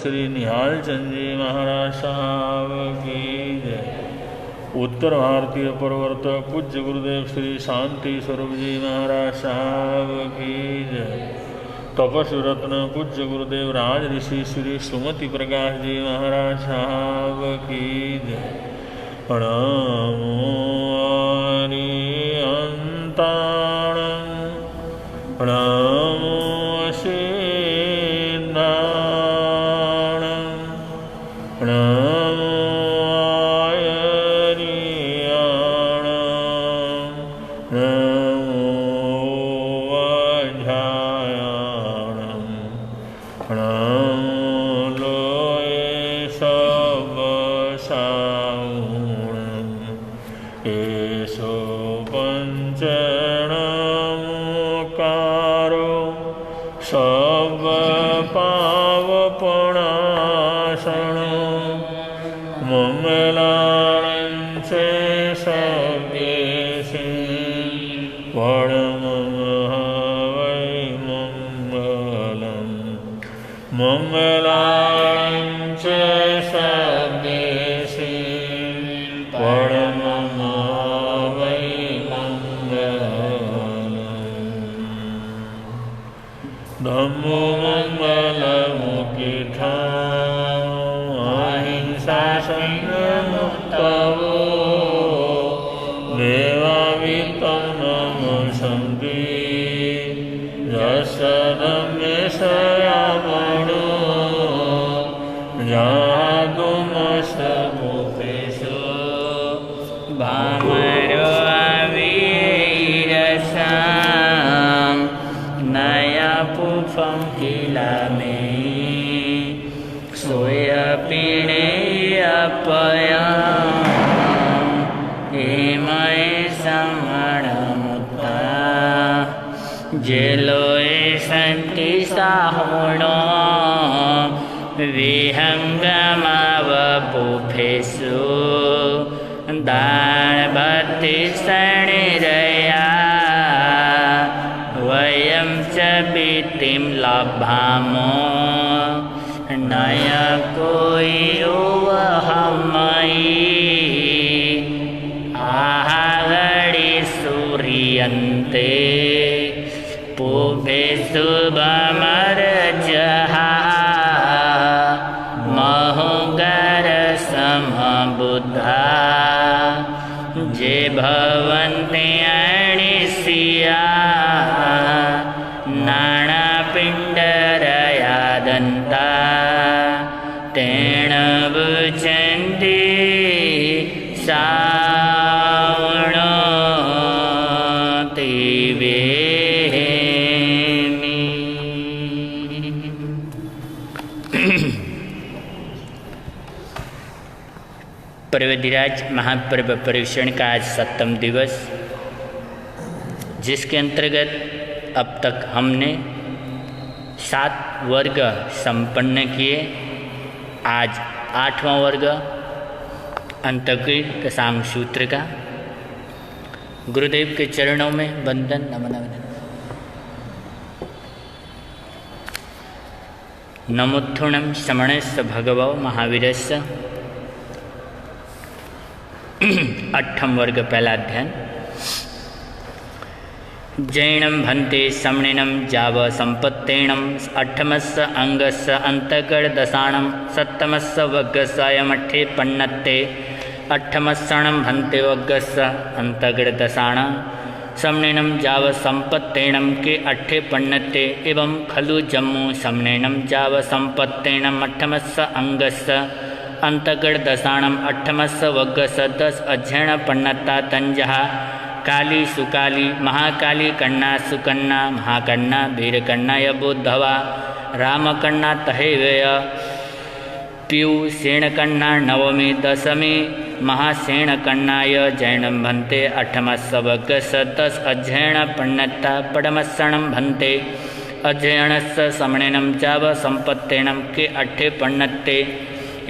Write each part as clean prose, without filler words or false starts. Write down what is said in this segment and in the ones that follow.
श्री निहाल चंद जी महाराज साहब की जय। उत्तर भारतीय प्रवर्तक पूज्य गुरुदेव श्री शांति स्वरूप जी महाराज साहब की जय। तपस्वी रत्न पूज्य गुरुदेव राज ऋषि श्री सुमति प्रकाश जी महाराज साहब की जय। नमो अरिहंताण नमो सिद्धाण नमो आयर्याण नमो अध्यायाण नमो लोये सब साऊण एषो पंचणमुकारो सब पावपणासनो मंगलांचे सव्येशे वडमम वै मंगलम मंगलांचे सव्येशे वडमम वै मंगलम धम्मो मंगलमुखिता अहिंसा संयमुक्तवो देवावितं नमसन्ति यस्सदम्यशयामणो जातुमस्तमुपेषु भामरो आवीरसां नयापुफं किलामे सोयपिणे अपया हेमये समणमुक्ता जेलोए सन्ति साहुणो विहङ्गमावपुफेषु दानभक्तिसरणिरया वयं च भीतिं लभामो नय कोई वहमयि आहगणि सूर्यन्ते पुभे शुभमर्जहा महुगर समबुद्धा जे भवन्ति अणिसिया नानापिण्डरयादन्ता तेन भुजन्ति सावणो तिवेमि। प्रवधिराज महापर्व परिवेषण का आज 7वां दिवस, जिसके अंतर्गत अब तक हमने 7 वर्ग संपन्न किए। आज 8वां वर्ग अंतकृत दशांग सूत्र का। गुरुदेव के चरणों में वंदन नमन। नमोत्थुणं शमणस्य भगवो महावीरस्य। 8वां वर्ग पहला अध्ययन। जैनं भन्ते समणिनं जाव संपत्तेणं 8मस्य अंगस्य अंतकर्दशाणं 7मस्य वग्गस्य अयमठे पन्नत्ते 8मस्सणं भन्ते वग्गस्य अंतकर्दशाणं समणिनं जाव संपत्तेणं के 8 पन्नत्ते एवं खलु जम्मू समणिनं जाव संपत्तेणं 8मस्य अंगस्य अंतकर्दशाणं 8मस्य वग्गस्य 10 अध्ययन पन्नत्ता तंजहा काली सुकाली महाकाली कन्ना सुकन्ना महाकन्ना वीरकन्ना यबोद्धवा रामकन्ना तहेवय पीयू सेणकन्ना नवमी दशमी महासेणकन्नाय जैनं भन्ते 8मस्य वग्गस्य 10 अध्ययन पन्नत्ता पडमस्सणं भन्ते अध्ययनस्य समणिनं चाव संपत्तेणं के 8 पन्नत्ते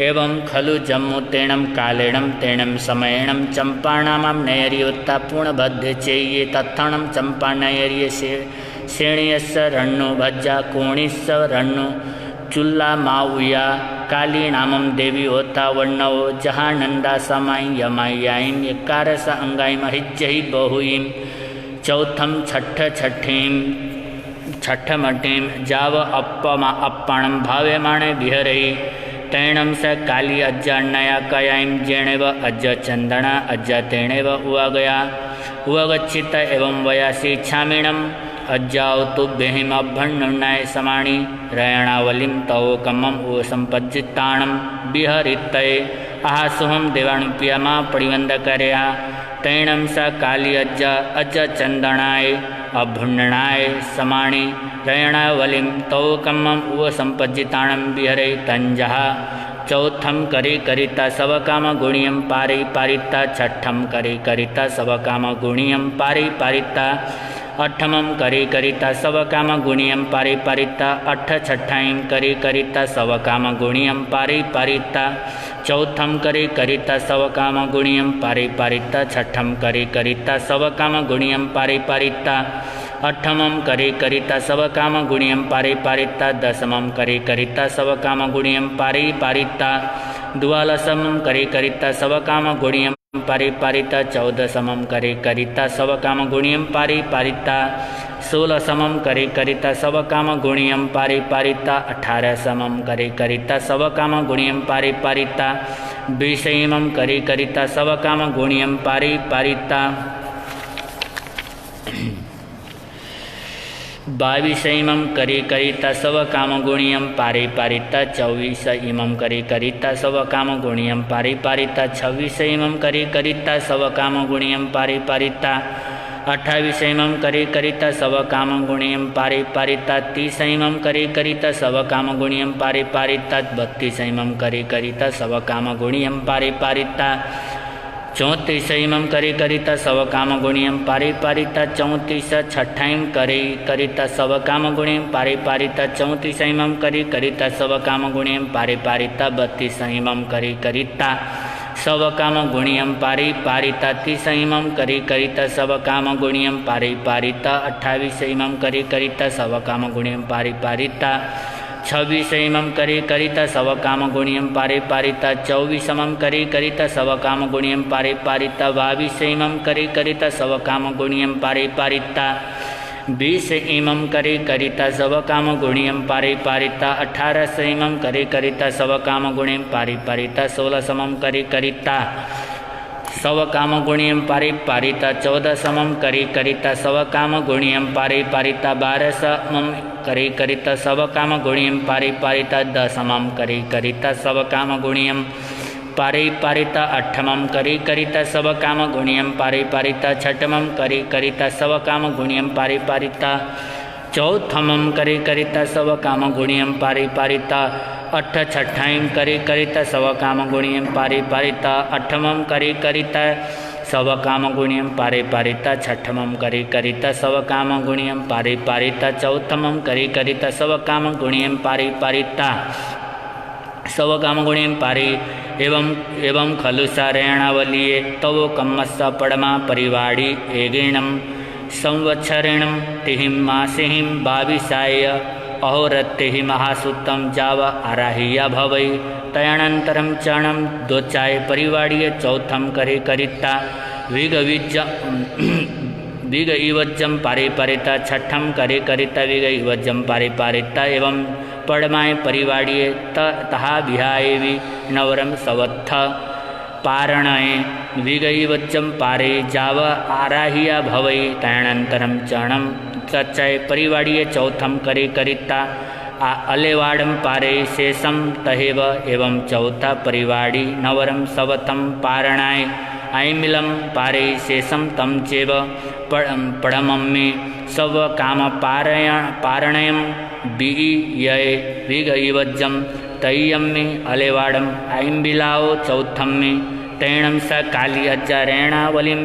एवं खलु जम्मुतेणं कालेणं तेणं समयेणं चंपाणामां नैर्योत्ता पूर्णबद्ध चेये तत्थणं चंपा नैर्य श्रेणीयस्य रण्णो भज्जा कोणिस्य रण्णो चुल्ला माऊया काली नामम देवी होता वर्णव जहानंदा समाई यमायाईम यकारस अंगाई महिज्जहि बहुईम चौथम छठमठीम जाव अप्पणम भाव्यमाणे विहरहि तैणम स काली अज्जान्नया कयाईम जेणेव अज्ज चंदना अज्ज तेणेव उवगच्छित एवं वयासी छामिणम अज्जाओ तुभ्यहिम अभ्यन्नुन्नाय समाणि रयणावलिम तवोकमम उपसंपज्जिताणम विहरित्तये आहासुहम देवाणुप्यमा परिवंदकर्या तैणम स काली अज्ज चंदनाय अभ्युन्नाय समाणि रयणावलिम तवोकमम उपसंपज्जिताणम विहरे तंजः चौथम करिता सवकाम गुणियम पारिता छठम करिता सवकाम गुणियम पारिता अठमम करिता सवकाम गुणियम पारिता अठ छठाईम करिता सवकाम गुणियम पारिता चौथम करिता सवकाम गुणियम पारिता छठम करिता सवकाम गुणियम पारिता अठमम करिता सवकाम गुणियम पारिता दशमम करिता सवकाम गुणियम पारिता द्वादशमम करिता सवकाम गुणियम पारिता चौदशमम करिता सवकाम गुणियम पारिता सोलहसमम करिता सवकाम गुणियम पारिता अठारहसमम करिता सवकाम गुणियम पारिता बीसमम करिता सवकाम गुणियम पारिता बाईसमम करिता सवकाम गुणियम पारिता चौबीस इमम करिता सवकाम गुणियम पारिता छब्बीसमम करिता सवकाम गुणियम पारिता अट्ठाईसमम करिता सवकाम गुणियम पारिता तीसमम करिता सवकाम गुणियम पारिता बत्तीसमम करिता सवकाम गुणियम पारिता चौंतीसमम करिता सवकाम गुणियम पारिता चौंतीस छठाईम करिता सवकाम गुणियम पारिता चौंतीसमम करिता सवकाम गुणियम पारिता बत्तीसमम करिता सवकाम गुणियम पारिता तीसमम करिता सवकाम गुणियम पारिता अट्ठाईसमम करिता सवकाम गुणियम पारिता छब्बीसमम करिता सवकाम गुणियम पारिता चौबीसमम करिता सवकाम गुणियम पारिता बाईसमम करिता सवकाम गुणियम पारिता बीस इमम करिता सवकाम गुणियम पारिता अठारहसमम करिता सवकाम गुणियम पारिता सोलहसमम करिता सवकाम गुणियम पारिता चौदहसमम करिता सवकाम गुणियम पारिता बारहसमम करिता सवकाम गुणियम पारिता दशमम करिता सवकाम गुणियम पारिता अठमम करिता सवकाम गुणियम पारिता छठमम करिता सवकाम गुणियम पारिता चौथमम करिता सवकाम गुणियम पारिता अठ छठाईम करिता सवकाम गुणियम पारिता अठमम करिता सवकाम गुणियम पारिता छठमम करिता सवकाम गुणियम पारिता चौथमम करिता सवकाम गुणियम पारिता सवकाम गुणियम एवं खलु सारेणावलिये तवो कम्मस्स पड़मा परिवाड़ी एगेणम संवत्सरेणम तिहिम मासिहिम बाविसाय अहोरत्तिहि महासुत्तम जाव आराह्य भवै तयानंतरम चरणम दोचाय परिवाड़ीय चौथम करिता विग इवज्जम पारिता छठम करिता विग इवज्जम पारिता एवं पड़माय परिवाड़ीय तहा विहायेवि नवरम सवत्थ पारणय विगैवच्चम पारे जाव आराह्य भवै तयानंतरम चरणम तच्चय परिवाड़ीय चौथम करिता अलेवाड़म पारे शेषम तहेव एवं चौथा परिवाड़ी नवरम सवतम पारणाय ऐमिलम पारे शेषम तम चेव पड़मम्मे सव काम पारणयम बियय विगैवज्जम तय्यम्मे अलेवाड़म ऐम्बिलाओ चौथम्मे तैणम स काली अज्जारेणावलिम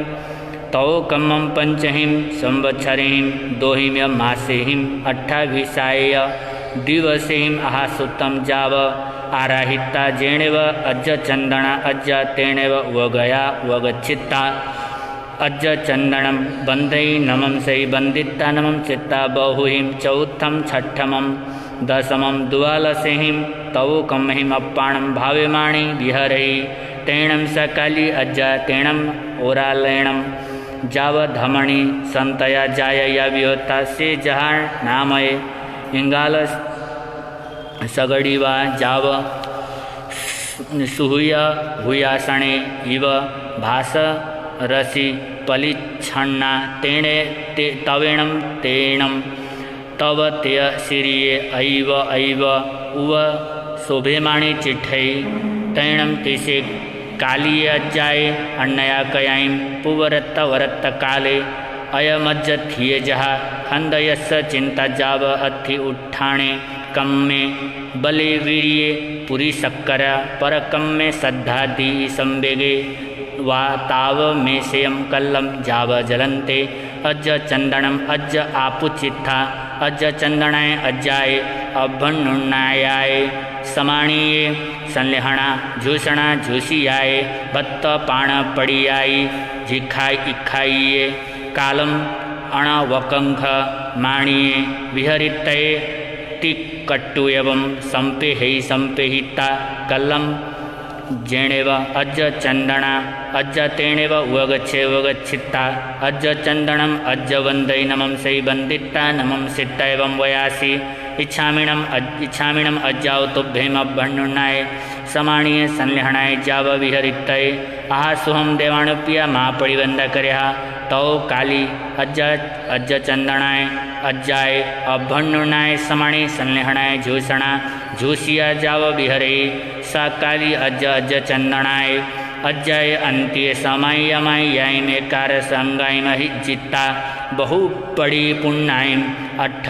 तवोकम्मम पंचहिम संवत्सरेहिम दोहिम मासेहिम अट्ठाविसाय दिवसेहिम आहासुत्तम जाव आराहिता जेणेव अज्ज चंदना अज्ज तेणेव वगया वगच्छिता अज्ज चंदनम बंधई नमम सही बंदिता नमम चित्ता बहुहिम चौथम छठमम दशमं द्वालसिंहिं तवो कमहिम अप्पाणं भाव्यमाणे विहरहि तेणं सकाली अज्जा तेणम् ओरालेणं जावधमणि संतया जायया विहोता से जहार नामये इंगाल सगड़ीवा जाव सुहुय हुयासणे इव भास रसि पलिच्छन्ना तेणे तवेणं तेणं तव तेय सिरिये ऐव ऐव उव शोभेमाणे चिठ्ठै तैणं तिसे कालिये अज्जाए अन्नया कयाईं पुवरत्त वरत्त काले अयमज्ज थिये जहा खंदयस्स चिंता जाव अथि उठाणे कम्मे बले वीर्ये पुरी सक्करा परकम्मे सद्धाति संवेगे वा ताव मे सेयं कल्लं जाव जलन्ते अज्ज चंदनम अज्ज आपुचित्था अज्ज चंदनाय अज्जाए अभन्नुन्नायाय समाणीये संलेहणा झूषणा झूसियाए भत्त पाण पड़ियाई झिखाई इखाइये कालम अणवकंख माणीये विहरितये तिक्कट्टु एवं संपेहि संपेहिता कल्लम जेणेव अज्ज चंदना अज्ज तेणेव उवगच्छे उवगच्छित्ता अज्ज चंदनम अज्ज वंदै नमं सै वंदित्ता नमं सित्ता एवं वयासि इच्छामिणम अज्जाव तुभ्यमभ्यन्नुन्नाय समाणीय संलेहणाय जाव विहरितये आहा सुहम देवाणुप्रिया महापरिवंद कर्या तौ काली अज्ज चंदनाय अज्जाय अभ्यन्नुन्नाय समाणी संलेहणाय झूषणा झूसिया जाव विहरे सा काली अज्ज चंदनाय अज्जाय अंत्ये समाय यमाय याईम एकार संगाईम हि चित्ता बहु पड़ी पुण्णाईम अट्ठ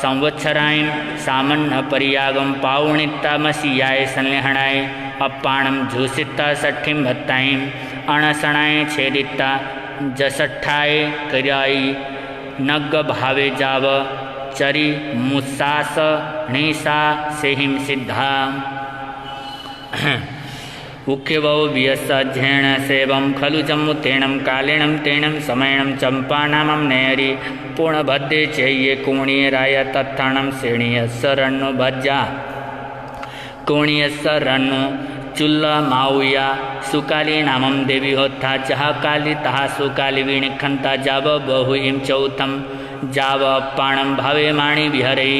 संवत्सराईम सामन्न परियागम पावणित्तामसियाय संलेहणाय अप्पाणम झूसित्ता सठ्ठीम भत्ताईम अणसणाय छेदित्ता जसठ्ठाय कर्याई नग्ग भावे जाव चरी मुसास णीसा सेहिम सिद्धा उक्यवौ वियस्सज्झेण सेवं खलु जम्मु तेणं कालेणं तेणं समयणं चंपानामं नेयरि पूर्णभद्रे चेये कोणीयराय तत्थाणं श्रेणीयस्सरण्णु भज्जा कोणीयस्सरण्णु चुल्ल माऊया सुकाली नामं देवी होत्था जहा काली तहा सुकाली विणिखंता जाव बहु इं चौथम जाव अप्पाणं भावे माणि विहरे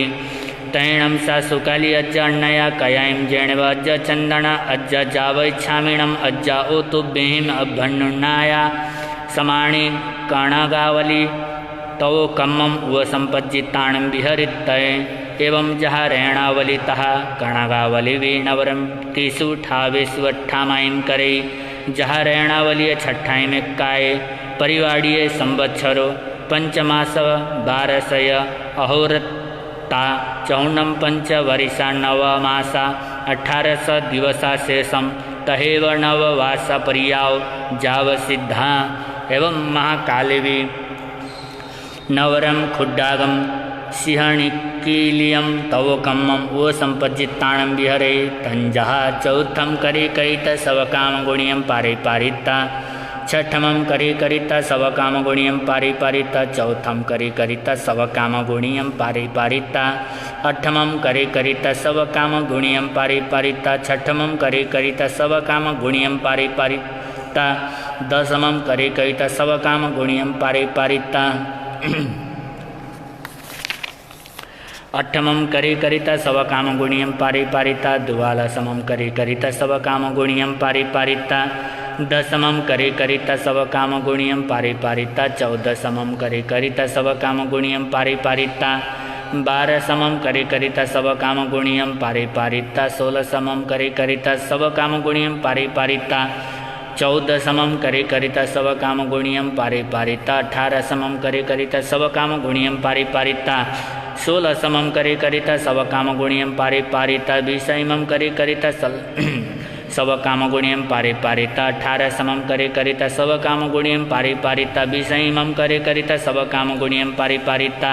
तैणं सा सुकाली अज्ज अन्नया कयाईं जेणव अज्ज चंदना अज्ज जावैच्छामिणम् अज्ज ओतुभ्यहिम अभ्यन्नुन्नाया समाणि कणगावली तव कम्मम उव संपज्जिताणं विहरितये एवं जहारेणावलितः कणगावली वीणवरं तिसु ठावेषु अट्ठामाईं करे जहारेणावलिय छठाईं काये परिवाड़िये संवत्सरो पंचमास बारसय अहोरता चौर्णम पंच वरिषा नवमासा 18 दिवसा शेषम तहेव नववासा पर्याव जाव सिद्धा एवं महाकालिवी नवरम खुड्डागम सिंहणिकीलियम तव कम्मम वो संपज्जिताणं विहरे तंजहा चौथम करे करित सवकाम गुणियम पारे पारिता छठमं करे करिता सवकाम गुणियम पारे पारिता चौथम करे करिता सवकाम गुणियम पारे पारिता अठमं करे करिता सवकाम गुणियम पारे पारिता छठमं करे करिता सवकाम गुणियम पारे पारिता दशमं करे करिता सवकाम गुणियम पारे पारिता अठमं करे करिता सवकाम गुणियम पारे पारिता द्वादशमं करे करिता सवकाम गुणियम पारे पारिता दशमं करे करिता सवकाम गुणियम पारे पारिता चौदशमं करे करिता सवकाम गुणियम पारे पारिता बारहसमं करे करिता सवकाम गुणियम पारे पारिता सोलहसमं करे करिता सवकाम गुणियम पारे पारिता चौदहसमं करे करिता सवकाम गुणियम पारे पारिता 18समं करे करिता सवकाम गुणियम पारे पारिता 16समं करे करिता सवकाम गुणियम पारे पारिता 20मं करे करिता सवकाम गुणियम पारे पारिता 18समं करे करिता सवकाम गुणियम पारे पारिता 20मं करे करिता सवकाम गुणियम पारे पारिता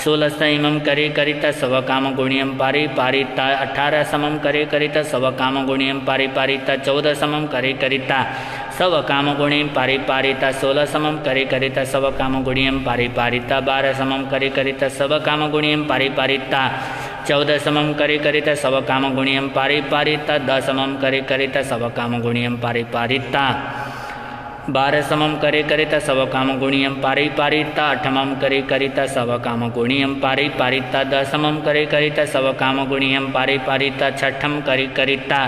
16मं करे करिता सवकाम गुणियम पारे पारिता 18समं करे करिता सवकाम गुणियम पारे पारिता 14समं करे करिता सवकाम गुणियम पारे पारिता 16समं करे करिता सवकाम गुणियम पारे पारिता 12समं करे करिता सवकाम गुणियम पारे पारिता 14 समम करे करित सब काम गुणियम पारिपारिता 10 समम करे करित सब काम गुणियम पारिपारिता 12 समम करे करिता सब काम गुणियम पारिपारिता 8 करे करिता सब काम गुणियम पारिपारिता 10 समम करे करिता सब काम गुणियम पारिपारिता 6 करे करिता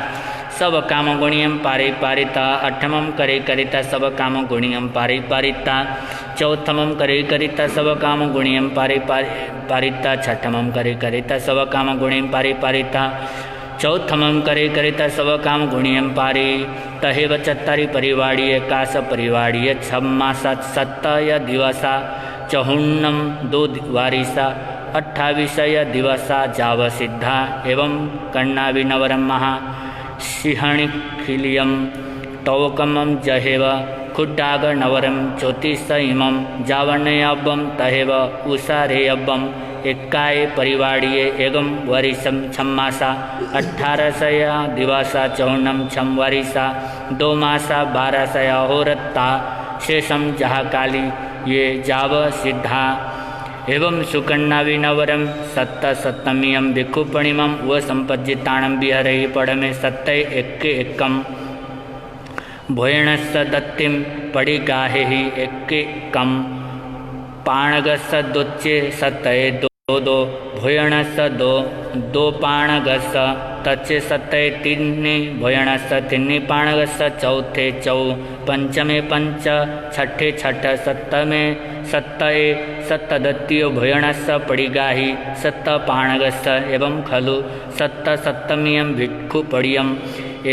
सब काम गुणियम पारिपारिता 8 करे करिता सब काम गुणियम पारिपारिता 4 करे करिता सब काम गुणियम पारिपारिता 6 करे करिता सब काम गुणियम पारिपारिता 4 करे करिता सब काम गुणियम पारि तहेव 4 परिवाड़ी एकाश परिवाड़ी 6 मासा 7 दिवसा 54 2 वारिसा 28 दिवसा जाव सिद्धा एवं कर्णाविनवरम महा सिंहणिखिलियम तवकमं जहेव खुड्डाग नवरम ज्योतिष इमं जावनयब्बम तहेव उषारेयब्बम एकाय परिवाड़िये एगम वरिषम 6 मासा 18 दिवसा 54 6 वरिषा 2 मासा 12 अहोरत्ता शेषम जहाकाली ये जाव सिद्धा एवं सुकन्नाविनवरम 7 भिक्षुपणिमं व संपज्जिताणं विहरहि पड़मे 7 एकम भोयणस्स दत्तिं पडिगाहेहि एकम पाणगस्स दोच्चे 7 दो भोयणस्स 2 पाणगस्स तच्चे 7 3 भोयणस्स 3 पाणगस्स 4 पंचमे 5 छठे 6 7 7 दत्तियो भोयणस्स पडिगाहि 7 पाणगस्स एवं खलु 7 सप्तमियं भिक्षुपडियम्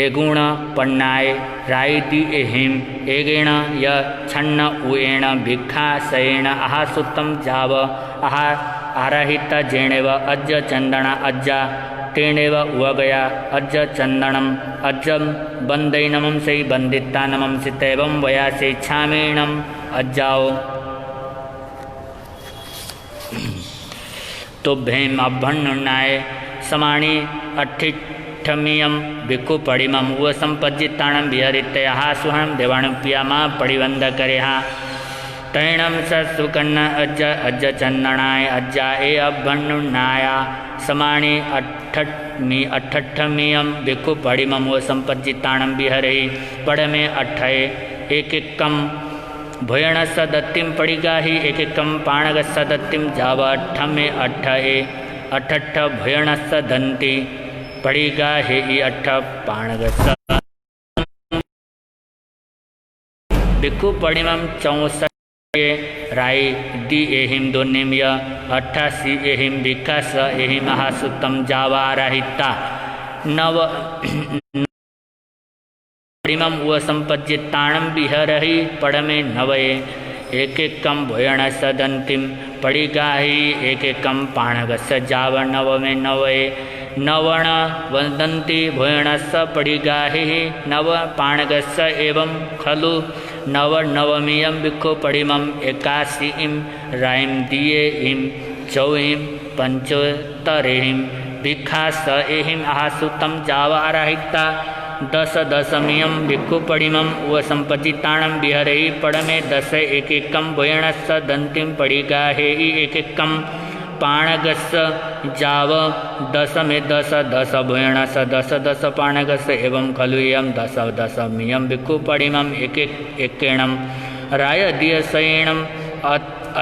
एगुण पन्नाय रायति एहिम एगेण य छन्न उएण भिक्षाशयेण आहासुतम जाव आराहित जेणेव अज्ज चंदन अज्जा तेणेव उवगया अज्ज चंदनम अज्जम बंदैनमं सै बंदिता नमं सितैवं वयासे छामेणम अज्जाओ तुभ्येम अभ्यन्नुनाय समाणि अठिठमियं भिक्षुपडिमं व संपज्जिताणं विहरितयः सुहणं देवाणुप्यामा पडिवन्दकरेहा तैणं स सुकन्न अज्ज चंदनाय अज्जा ए अभ्यन्नुनाया समाणि अठठमियं भिक्षुपडिमं व संपज्जिताणं विहरहि पडमे 8 एकम भोयणस्स दत्तिं पडिगाहि एकम पाणगस्स दत्तिं जाव 8 अठठ भोयणस्स दन्ति पडिगाहि 8 पाणगस्स भिक्षुपडिमं 64 राय दि एहिम दोनिम्य 88 एहिम भिक्षास एहिम महासुतम जावाराहिता 9 पडिमं व संपज्जिताणं विहरहि पडमे 9 एकम भोयणस्स दन्तिं पडिगाहि एकम पाणगस्स जाव 9 नवण वदन्ति भोयणस्स पडिगाहि 9 पाणगस्स एवं खलु 9 भिक्षुपडिमं 81 रायं दिये इं 24 पंचोत्तरेहिं भिक्षास एहिं आहासुतं जावाराहिता 10 भिक्षुपडिमं व संपज्जिताणं विहरहि पडमे 10 एकम भोयणस्स दन्तिं पडिगाहि एकम पाणगस्स जाव 10 भोयणस्स 10 पाणगस्स एवं खलु इयं 10 भिक्षुपडिमं एकेणं रायदियसयेणं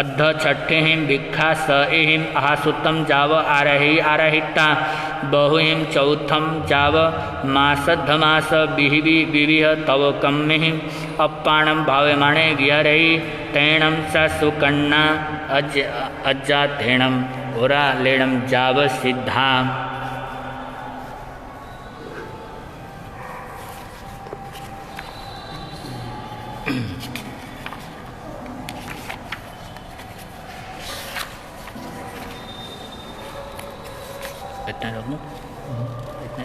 अद्ध छठेहिं भिक्षास एहिं आहासुतं जाव आरहिता बहुहिं चौथं जाव मासद्धमास विविह तव कम्मिहिं अप्पाणं भाव्यमाणे विहरहि तैणं स सुकन्ना अज्जा थेणं ओरा लेणं जाव सिद्धा इतना रखूँ इतना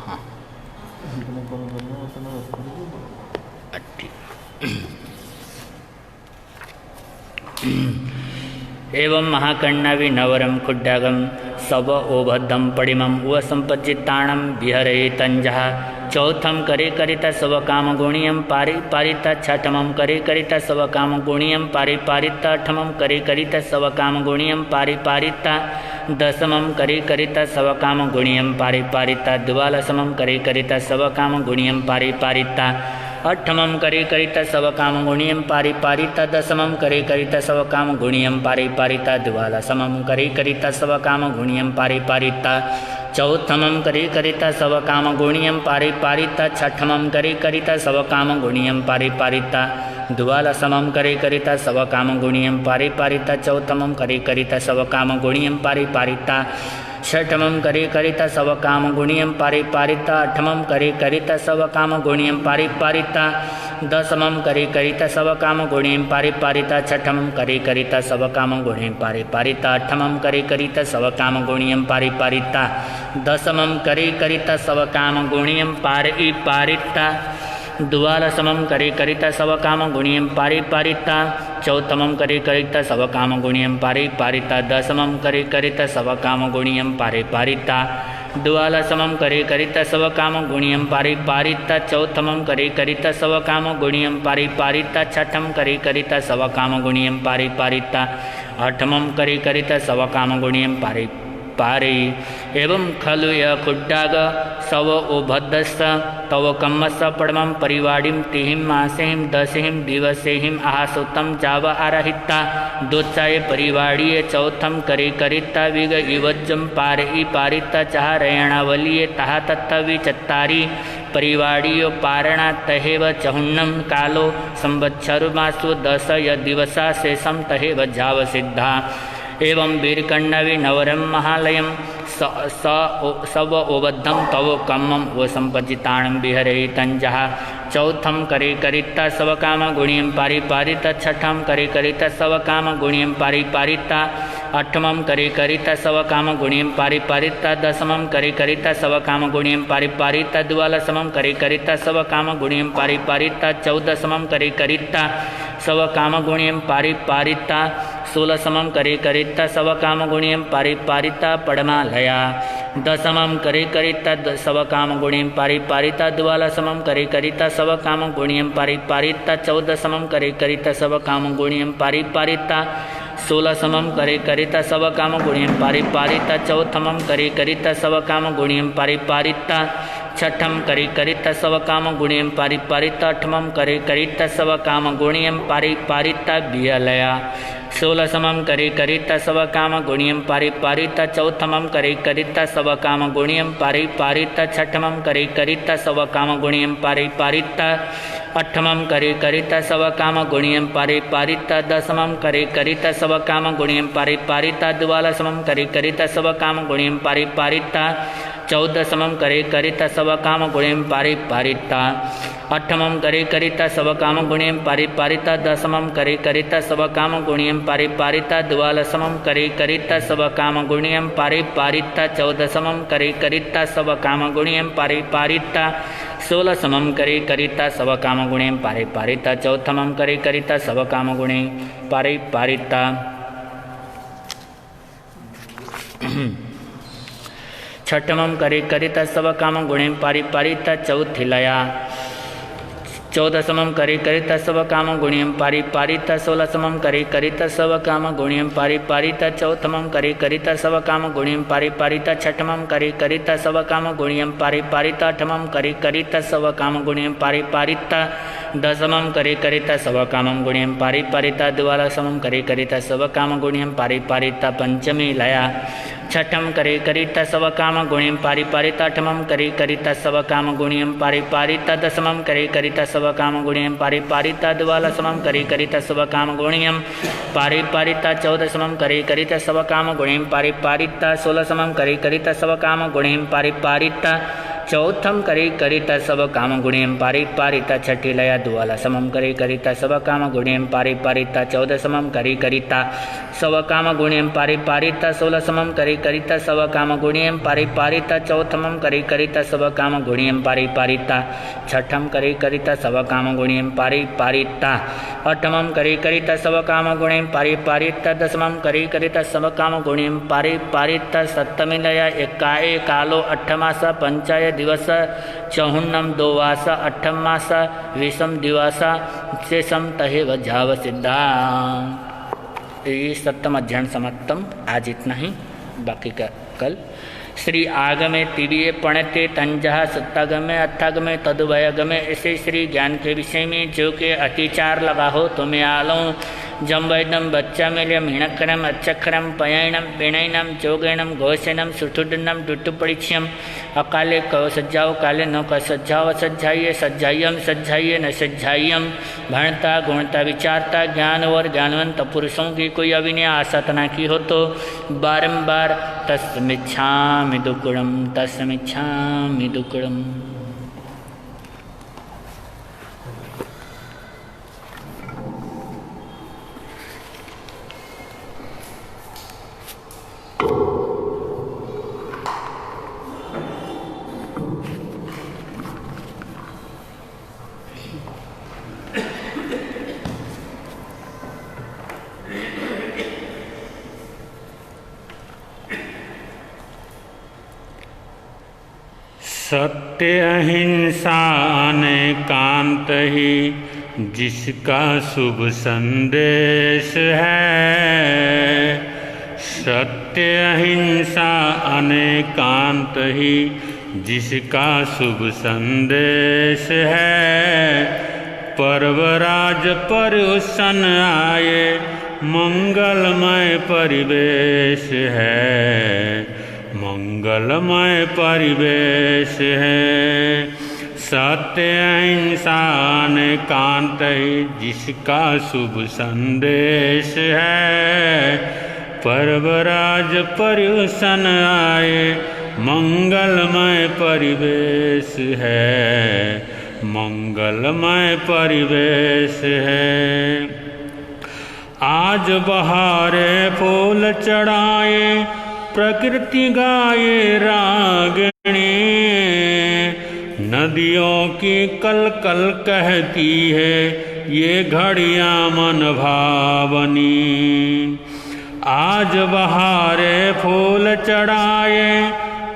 हाँ एवं महाकर्णाविनवरं खुड्डागं सव ओभद्दं पडिमं व संपज्जिताणं विहरहि तंजः चौथम करे करिता स्वकाम गुणियम पारिपारिता छठमम करे करिता स्वकाम गुणियम पारिपारिता अठमम करे करिता स्वकाम गुणियम पारिपारिता दशमम करे करिता स्वकाम गुणियम पारिपारिता द्वादशमम करे करिता स्वकाम गुणियम पारिपारिता अठमम करे करिता स्वकाम गुणियम पारिपारिता दशमम करे करिता स्वकाम गुणियम पारिपारिता द्वादशमम करे करिता स्वकाम गुणियम पारिपारिता चौथमम करे करिता स्वकाम गुणियम पारिपारिता छठमम करे करिता स्वकाम गुणियम पारिपारिता द्वादशमम करे करिता स्वकाम गुणियम पारिपारिता चौथमम करे करिता स्वकाम गुणियम पारिपारिता छठमम करे करिता स्वकाम गुणियम पारिपारिता अठमम करे करिता स्वकाम गुणियम पारिपारिता दशमम करे करिता स्वकाम गुणियम पारिपारिता छठमम करे करिता स्वकाम गुणियम पारिपारिता अठमम करे करिता स्वकाम गुणियम पारिपारिता दशमम करे करिता स्वकाम गुणियम पारिपारिता द्वादशमम करे करिता स्वकाम गुणियम पारिपारिता चौथमम करे करिता स्वकाम गुणियम पारिपारिता दशमम करे करिता स्वकाम गुणियम पारिपारिता द्वादशमम करे करिता स्वकाम गुणियम पारिपारिता चौथमम करे करिता स्वकाम गुणियम पारिपारिता छठम करे करिता स्वकाम गुणियम पारिपारिता अठमम करे करिता स्वकाम गुणियम पारि एवं खलु य खुड्डाग सव ओभद्दस्स तव कम्मस्स पडमं परिवाडिं तिहिं मासेहिं दसेहिं दिवसेहिं आहासुतं जाव आरहिता दोत्साय परिवाड़ीय चौथम करे करिता विग इवज्जम पारि पारिता चारयणावलिये ताहा तत्थवि चत्तारी परिवाड़ीयो पारणा तहेव चहुन्नम कालो संवत्सरुमासु 10 य दिवसा शेषम तहेव जाव सिद्धा एवं वीरकण्डवि नवरं महालयं सव ओबद्धं तव कम्मं वो संपजिताणं विहरहितंजः चौथम करे करिता स्वकाम गुणियम पारिपारिता छठम करे करिता स्वकाम गुणियम पारिपारिता अठमम करे करिता स्वकाम गुणियम पारिपारिता दशमम करे करिता स्वकाम गुणियम पारिपारिता द्वादशमम करे करिता स्वकाम गुणियम पारिपारिता चौदशमम करे करिता स्वकाम गुणियम पारिपारिता सोलशमम करे करिता स्वकाम गुणियम पारिपारिता पडमालया दशमम करे करिता स्वकाम गुणियम पारिपारिता द्वादशमम करे करिता स्वकाम गुणियम पारिपारिता चौदशमम करे करिता स्वकाम गुणियम पारिपारिता सोलशमम करे करिता स्वकाम गुणियम पारिपारिता चौथमम करे करिता स्वकाम गुणियम पारिपारिता छठम करे करिता स्वकाम गुणियम पारिपारिता अठमम करे करिता स्वकाम गुणियम पारिपारिता बियलया सोलशमम करे करिता स्वकाम गुणियम पारिपारिता चौथमम करे करिता स्वकाम गुणियम पारिपारिता छठमम करे करिता स्वकाम गुणियम पारिपारिता अठमम करे करिता स्वकाम गुणियम पारिपारिता दशमम करे करिता स्वकाम गुणियम पारिपारिता द्वादशमम करे करिता स्वकाम गुणियम पारिपारिता चौदशमम करे करिता स्वकाम गुणियम पारिपारिता अठमम करे करिता स्वकाम गुणियम पारिपारिता दशमम करे करिता स्वकाम गुणियम पारिपारिता द्वादशमम करे करिता स्वकाम गुणियम पारिपारिता चौदशमम करे करिता स्वकाम गुणियम पारिपारिता सोलशमम करे करिता स्वकाम गुणियम पारिपारिता चौथमम करे करिता स्वकाम गुणियम पारिपारिता छठमम करे करिता स्वकाम गुणियम पारिपारिता चौथिलया चौदशमम करे करिता स्वकाम गुणियम पारिपारिता सोलशमम करे करिता स्वकाम गुणियम पारिपारिता चौथमम करे करिता स्वकाम गुणियम पारिपारिता छठमम करे करिता स्वकाम गुणियम पारिपारिता अठमम करे करिता स्वकाम गुणियम पारिपारिता दशमम करे करिता स्वकाम गुणियम पारिपारिता द्वादशमम करे करिता स्वकाम गुणियम पारिपारिता पंचमी लया छठम करे करिता स्वकाम गुणियम पारिपारिता अठमम करे करिता स्वकाम गुणियम पारिपारिता दशमम करे करिता स्वकाम गुणियम पारिपारिता द्वादशमम करे करिता स्वकाम गुणियम पारिपारिता चौदशमम करे करिता स्वकाम गुणियम पारिपारिता सोलशमम करे करिता स्वकाम गुणियम पारिपारिता चौथम करे करिता स्वकाम गुणियम पारिपारिता छठिलया द्वादशमम करे करिता स्वकाम गुणियम पारिपारिता चौदशमम करे करिता स्वकाम गुणियम पारिपारिता सोलशमम करे करिता स्वकाम गुणियम पारिपारिता चौथमम करे करिता स्वकाम गुणियम पारिपारिता छठम करे करिता स्वकाम गुणियम पारिपारिता अठमम करे करिता स्वकाम गुणियम पारिपारिता दशमम करे करिता स्वकाम गुणियम पारिपारिता सप्तमी लया एकाए कालो अठमास पंचायत दिवस चहुन्नम दोवासा अट्ठम मास विषम दिवासा शेषम तहेव जाव सिद्धा। ये सप्तम अध्ययन समाप्तम। आज इतना ही, बाकी का कल। श्री आगमे तिरिये पणते तंजहा सत्तागमे अथागमे तदुभयगमे। ऐसे श्री ज्ञान के विषय में जो के अतिचार लगा हो तो मैं आलो जम वैदम बच्चा मेलम हिणकरम अच्छखरम पयणम पिणैनम चोगैनम घोषणम सुठुडनम टुट्टुपरीक्ष्यम। अकाले कहो सज्जाओ काले न कह सज्जाओ सज्जाइए सज्जाइयम सज्जाइए न सज्जाइयम। भणता गुणता विचारता ज्ञान और ज्ञानवंत पुरुषों की कोई अविनय आसाधना की हो तो बारंबार तस्मिच्छामि दुक्कडम तस्मिच्छामि दुक्कडम। सत्य अहिंसा अनेकांत ही जिसका शुभ संदेश है। सत्य अहिंसा अनेकांत ही जिसका शुभ संदेश है। पर्वराज पर्युषण आए मंगलमय परिवेश है। मंगलमय परिवेश है। सत्य अहिंसा अनेकांत ही जिसका शुभ संदेश है। पर्वराज पर्युषण आए मंगलमय परिवेश है। मंगलमय परिवेश है। आज बहारे फूल चढ़ाए प्रकृति गाये रागिणी। नदियों की कल कल कहती है ये घड़ियां मन भावनी। आज बहारे फूल चढ़ाए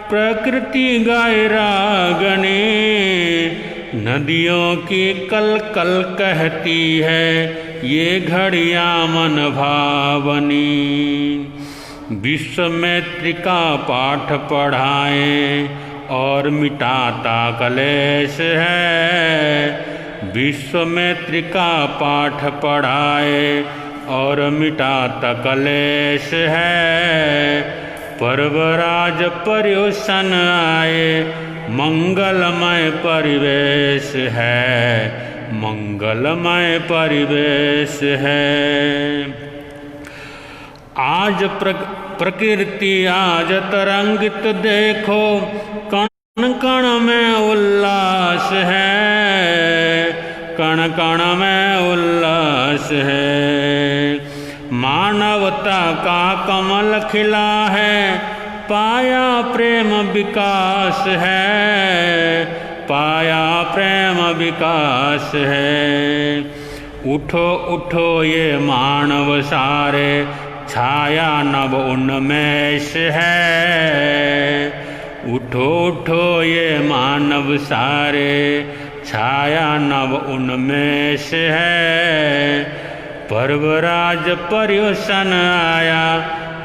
प्रकृति गाये रागिणी। नदियों की कल कल कहती है ये घड़ियां मन भावनी। विश्वामित्र का पाठ पढ़ाएं और मिटाता कलेश है। विश्वामित्र का पाठ पढ़ाए और मिटाता कलेश है। पर्वराज पर्युषण आए मंगलमय परिवेश है। मंगलमय परिवेश है। आज प्रकृति आज तरंगित देखो कण कण में उल्लास है। कण कण में उल्लास है। मानवता का कमल खिला है पाया प्रेम विकास है। पाया प्रेम विकास है। उठो उठो ये मानव सारे छाया नव उन्मेष है। उठो उठो ये मानव सारे छाया नव उन्मेष है। पर्वराज पर्युषण आया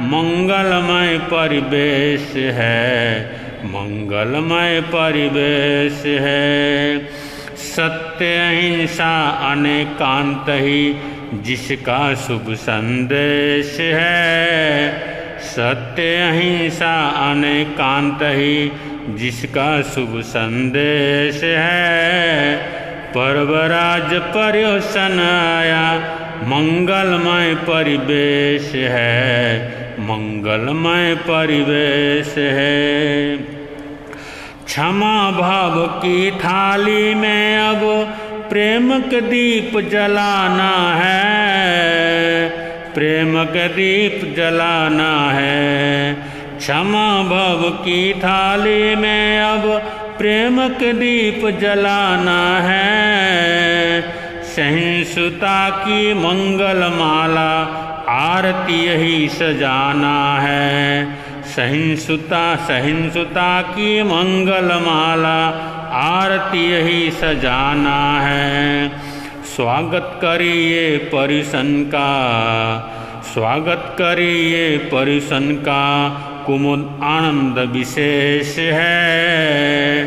मंगलमय परिवेश है। मंगलमय परिवेश है। सत्य अहिंसा अनेकांत ही जिसका शुभ संदेश है। सत्य अहिंसा अनेकांत ही जिसका शुभ संदेश है। पर्वराज पर्युषण आया मंगलमय परिवेश है। मंगलमय परिवेश है। क्षमा भाव की थाली में अब प्रेम के दीप जलाना है। प्रेम के दीप जलाना है। क्षमा भव की थाली में अब प्रेम के दीप जलाना है। सहिष्णुता की मंगल माला आरती यही सजाना है। सहिंसुता की मंगलमाला आरती यही सजाना है। स्वागत करिए परिसन का, स्वागत करिए परिसन का, कुमुद आनंद विशेष है।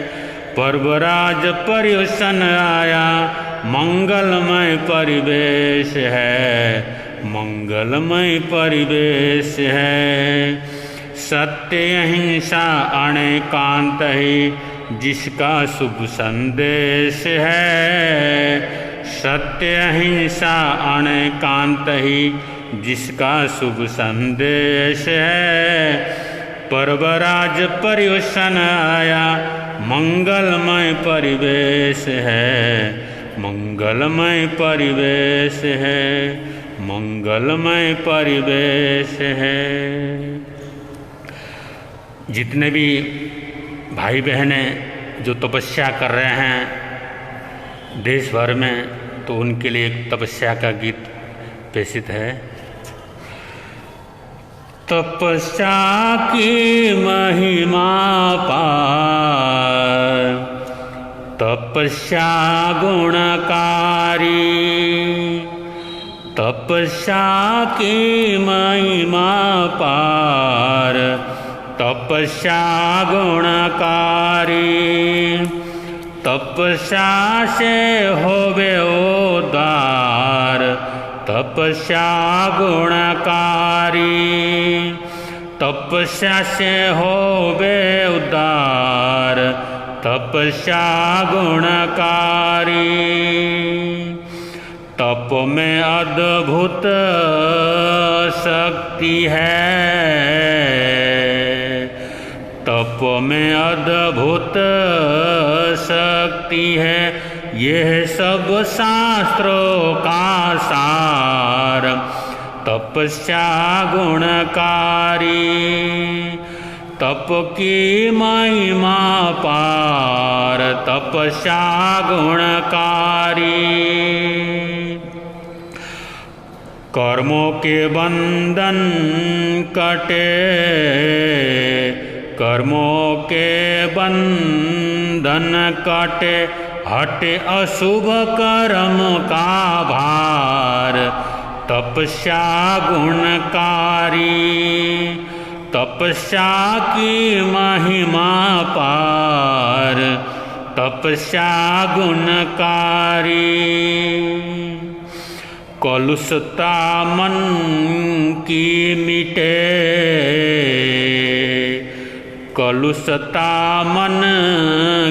पर्वराज पर्युषण आया, मंगलमय परिवेश है, मंगलमय परिवेश है। सत्य अहिंसा अनेकांत ही जिसका शुभ संदेश है। सत्य अहिंसा अनेकांत ही जिसका शुभ संदेश है। पर्वराज पर्युषण आया, मंगलमय परिवेश है, मंगलमय परिवेश है, मंगलमय परिवेश है। जितने भी भाई बहनें जो तपस्या कर रहे हैं देश भर में, तो उनके लिए एक तपस्या का गीत पेशित है। तपस्या की महिमा पार, तपस्या गुणकारी, तपस्या की महिमा पार, तपस्या गुणकारी। तपस्या से होवे उद्धार, तपस्या गुणकारी। तपस्या से होवे उद्धार, तपस्या गुणकारी। तप में अद्भुत शक्ति है, तप में अद्भुत शक्ति है। यह सब शास्त्रों का सार, तपस्या गुणकारी। तप की महिमा पार, तपस्या गुणकारी। कर्मों के बंधन कटे, कर्मों के बंधन कटे, हटे अशुभ कर्म का भार, तपस्या गुणकारी। तपस्या की महिमा पार, तपस्या गुणकारी। कलुषता मन की मिटे, कलुषता मन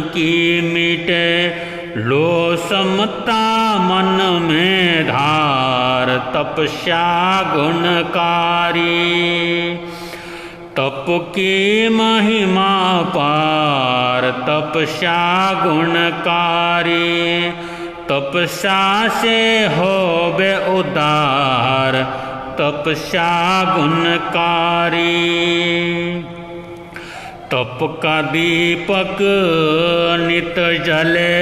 की मिटे, लो समता मन में धार, तपस्या गुणकारी। तप की महिमा पार, तपस्या गुणकारी। तपस्या से होवे उद्धार, तपस्या गुणकारी। तप का दीपक नित जले,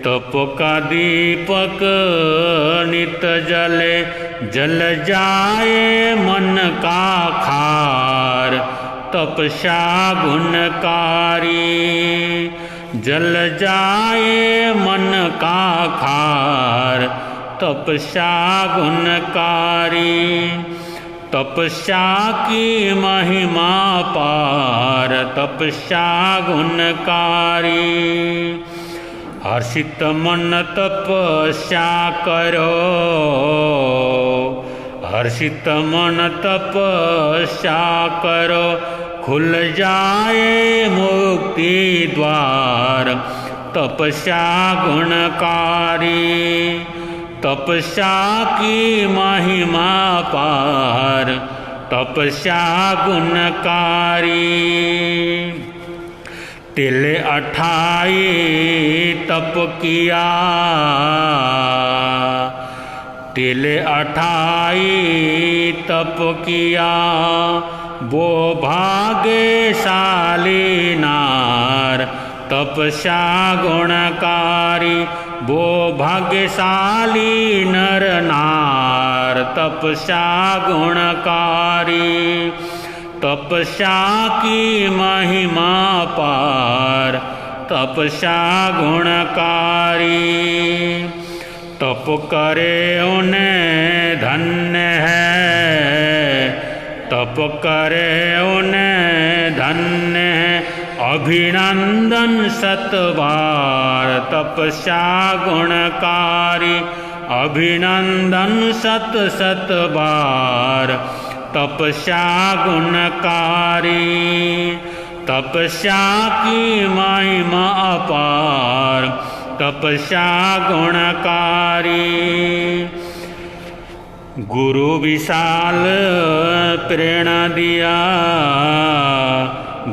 तप का दीपक नित जले, जल जाए मन का खार, तपस्या गुणकारी। जल जाए मन का खार, तपस्या गुणकारी। तपस्या की महिमा पार, तपस्या गुणकारी। हर्षित मन तपस्या करो, हर्षित मन तपस्या करो, खुल जाए मुक्ति द्वार, तपस्या गुणकारी। तपस्या की महिमा पार, तपस्या गुणकारी। तिले 28 तप किया, तिले 28 तप किया, वो भाग्यशाली नार, तपस्या गुणकारी। वो भाग्यशाली नर नार तपस्या गुणकारी। तपस्या की महिमा पार तपस्या गुणकारी। तप करे उन्हें धन्य है, तप करे उन्हें धन्य है। अभिनंदन सतबार तपस्या गुणकारी। अभिनंदन सत सत बार तपस्या गुणकारी। तपस्या की महिमा अपार तपस्या गुणकारी। गुरु विशाल प्रेरणा दिया,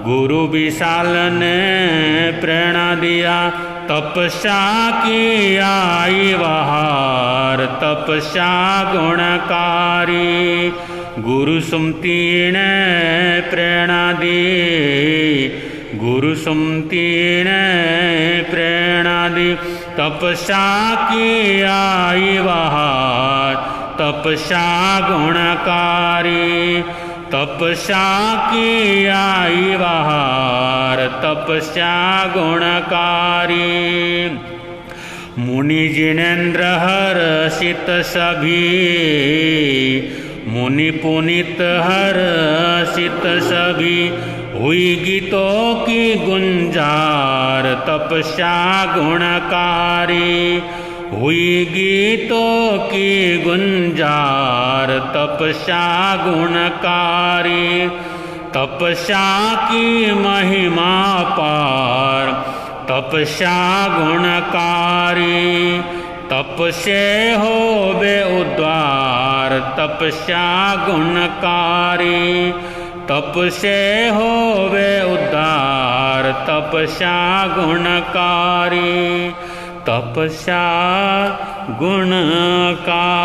गुरु विशाल ने प्रेरणा दिया। तपस्या की आई बहार तपस्या गुणकारी। गुरु सुमति ने प्रेरणा दी, गुरु सुमति ने प्रेरणा दी। तपस्या की आई बहार तपस्या गुणकारी। तपस्या की आई बहार तपस्या गुणकारी। मुनि जिनेन्द्र हर्षित सभी, मुनि पुनित हर्षित सभी। हुई गीतों की गुंजार तपस्या गुणकारी। हुई गीतों की गुंजार तपस्या गुणकारी। तपस्या की महिमा पार तपस्या गुणकारी। तप से हो बे उद्धार तपस्या गुणकारी। तप से हो बे उद्धार तपस्या गुणकारी। तपस्या गुणकारी।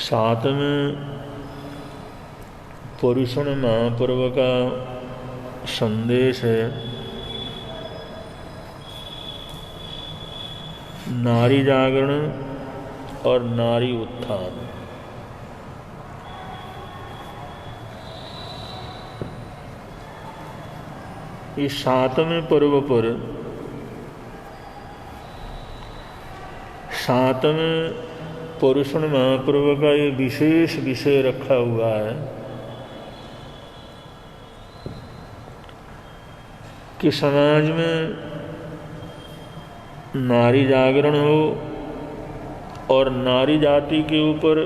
सातवें पुरुषण महापर्व का संदेश है नारी जागरण और नारी उत्थान। इस सातवें पर्व पर सातवें पुरुषण महापर्व का ये विशेष विषय रखा हुआ है कि समाज में नारी जागरण हो और नारी जाति के ऊपर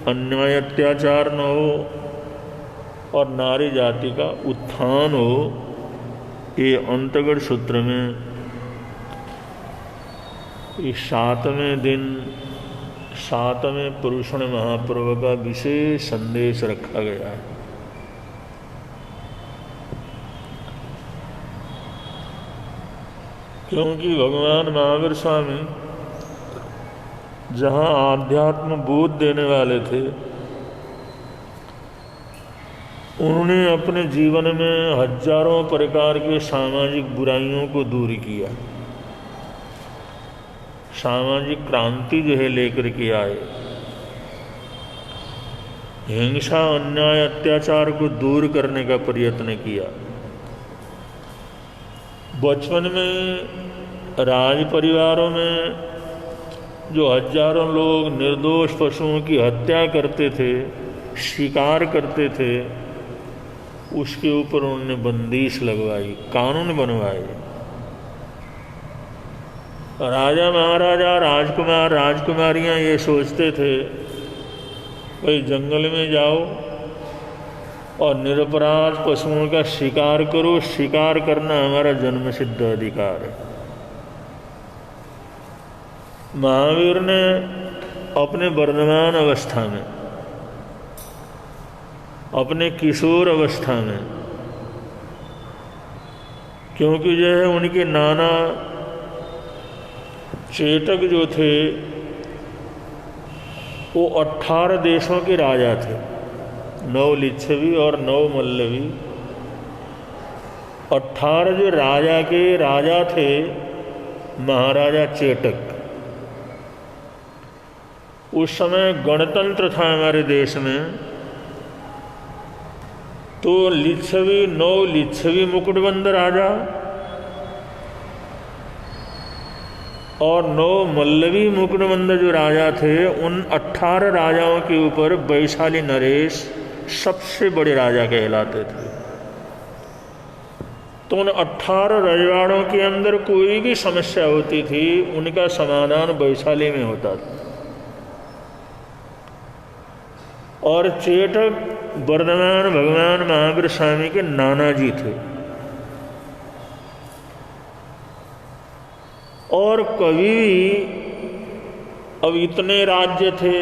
अन्याय अत्याचार न हो और नारी जाति का उत्थान हो। ये अंतगढ़ सूत्र में इस 7वें दिन 7वें पुरुषण महापर्व का विशेष संदेश रखा गया है। क्योंकि भगवान महावीर स्वामी जहाँ आध्यात्म बोध देने वाले थे, उन्होंने अपने जीवन में हजारों प्रकार के सामाजिक बुराइयों को दूर किया, सामाजिक क्रांति जो है लेकर के आए, हिंसा अन्याय अत्याचार को दूर करने का प्रयत्न किया। बचपन में राज परिवारों में जो हजारों लोग निर्दोष पशुओं की हत्या करते थे, शिकार करते थे, उसके ऊपर उन्होंने बंदिश लगवाई, कानून बनवाए। राजा महाराजा राजकुमार राजकुमारियां ये सोचते थे भाई जंगल में जाओ और निरपराध पशुओं का शिकार करो, शिकार करना हमारा जन्म सिद्ध अधिकार है। महावीर ने अपने वर्तमान अवस्था में, अपने किशोर अवस्था में, क्योंकि जो है उनके नाना चेटक जो थे वो 18 देशों के राजा थे, 9 लिच्छवी और 9 मल्लवी। 18 जो राजा के राजा थे महाराजा चेटक। उस समय गणतंत्र था हमारे देश में, तो लिच्छवी 9 लिच्छवी मुकुटबंद राजा और 9 मल्लवी मुकुटबंद जो राजा थे, उन 18 राजाओं के ऊपर वैशाली नरेश सबसे बड़े राजा कहलाते थे। तो उन 18 रजवाड़ों के अंदर कोई भी समस्या होती थी, उनका समाधान वैशाली में होता था। और चेटक वर्धमान भगवान महावीर स्वामी के नाना जी थे। और कभी भी अब इतने राज्य थे,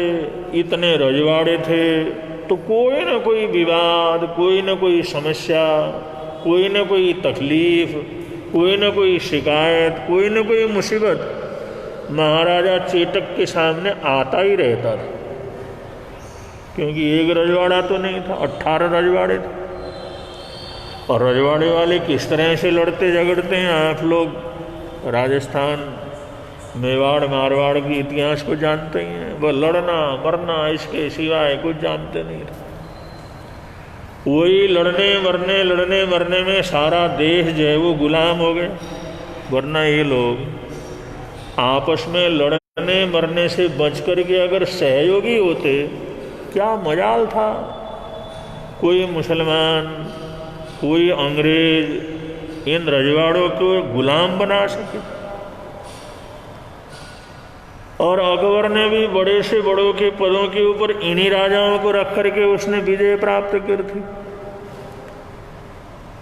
इतने रजवाड़े थे, तो कोई न कोई विवाद, कोई न कोई समस्या, कोई न कोई तकलीफ, कोई न कोई शिकायत, कोई न कोई मुसीबत महाराजा चेटक के सामने आता ही रहता था। क्योंकि एक रजवाड़ा तो नहीं था, 18 रजवाड़े थे। और रजवाड़े वाले किस तरह से लड़ते झगड़ते हैं, आप लोग राजस्थान मेवाड़ मारवाड़ के इतिहास को जानते ही हैं। वह लड़ना मरना इसके सिवाय कुछ जानते नहीं थे। वही लड़ने मरने में सारा देश जो है वो गुलाम हो गए। वरना ये लोग आपस में लड़ने मरने से बच कर के अगर सहयोगी होते, क्या मजाल था कोई मुसलमान, कोई अंग्रेज इन रजवाड़ों को गुलाम बना सके। और अकबर ने भी बड़े से बड़ों के पदों के ऊपर इन्हीं राजाओं को रख करके उसने विजय प्राप्त की थी।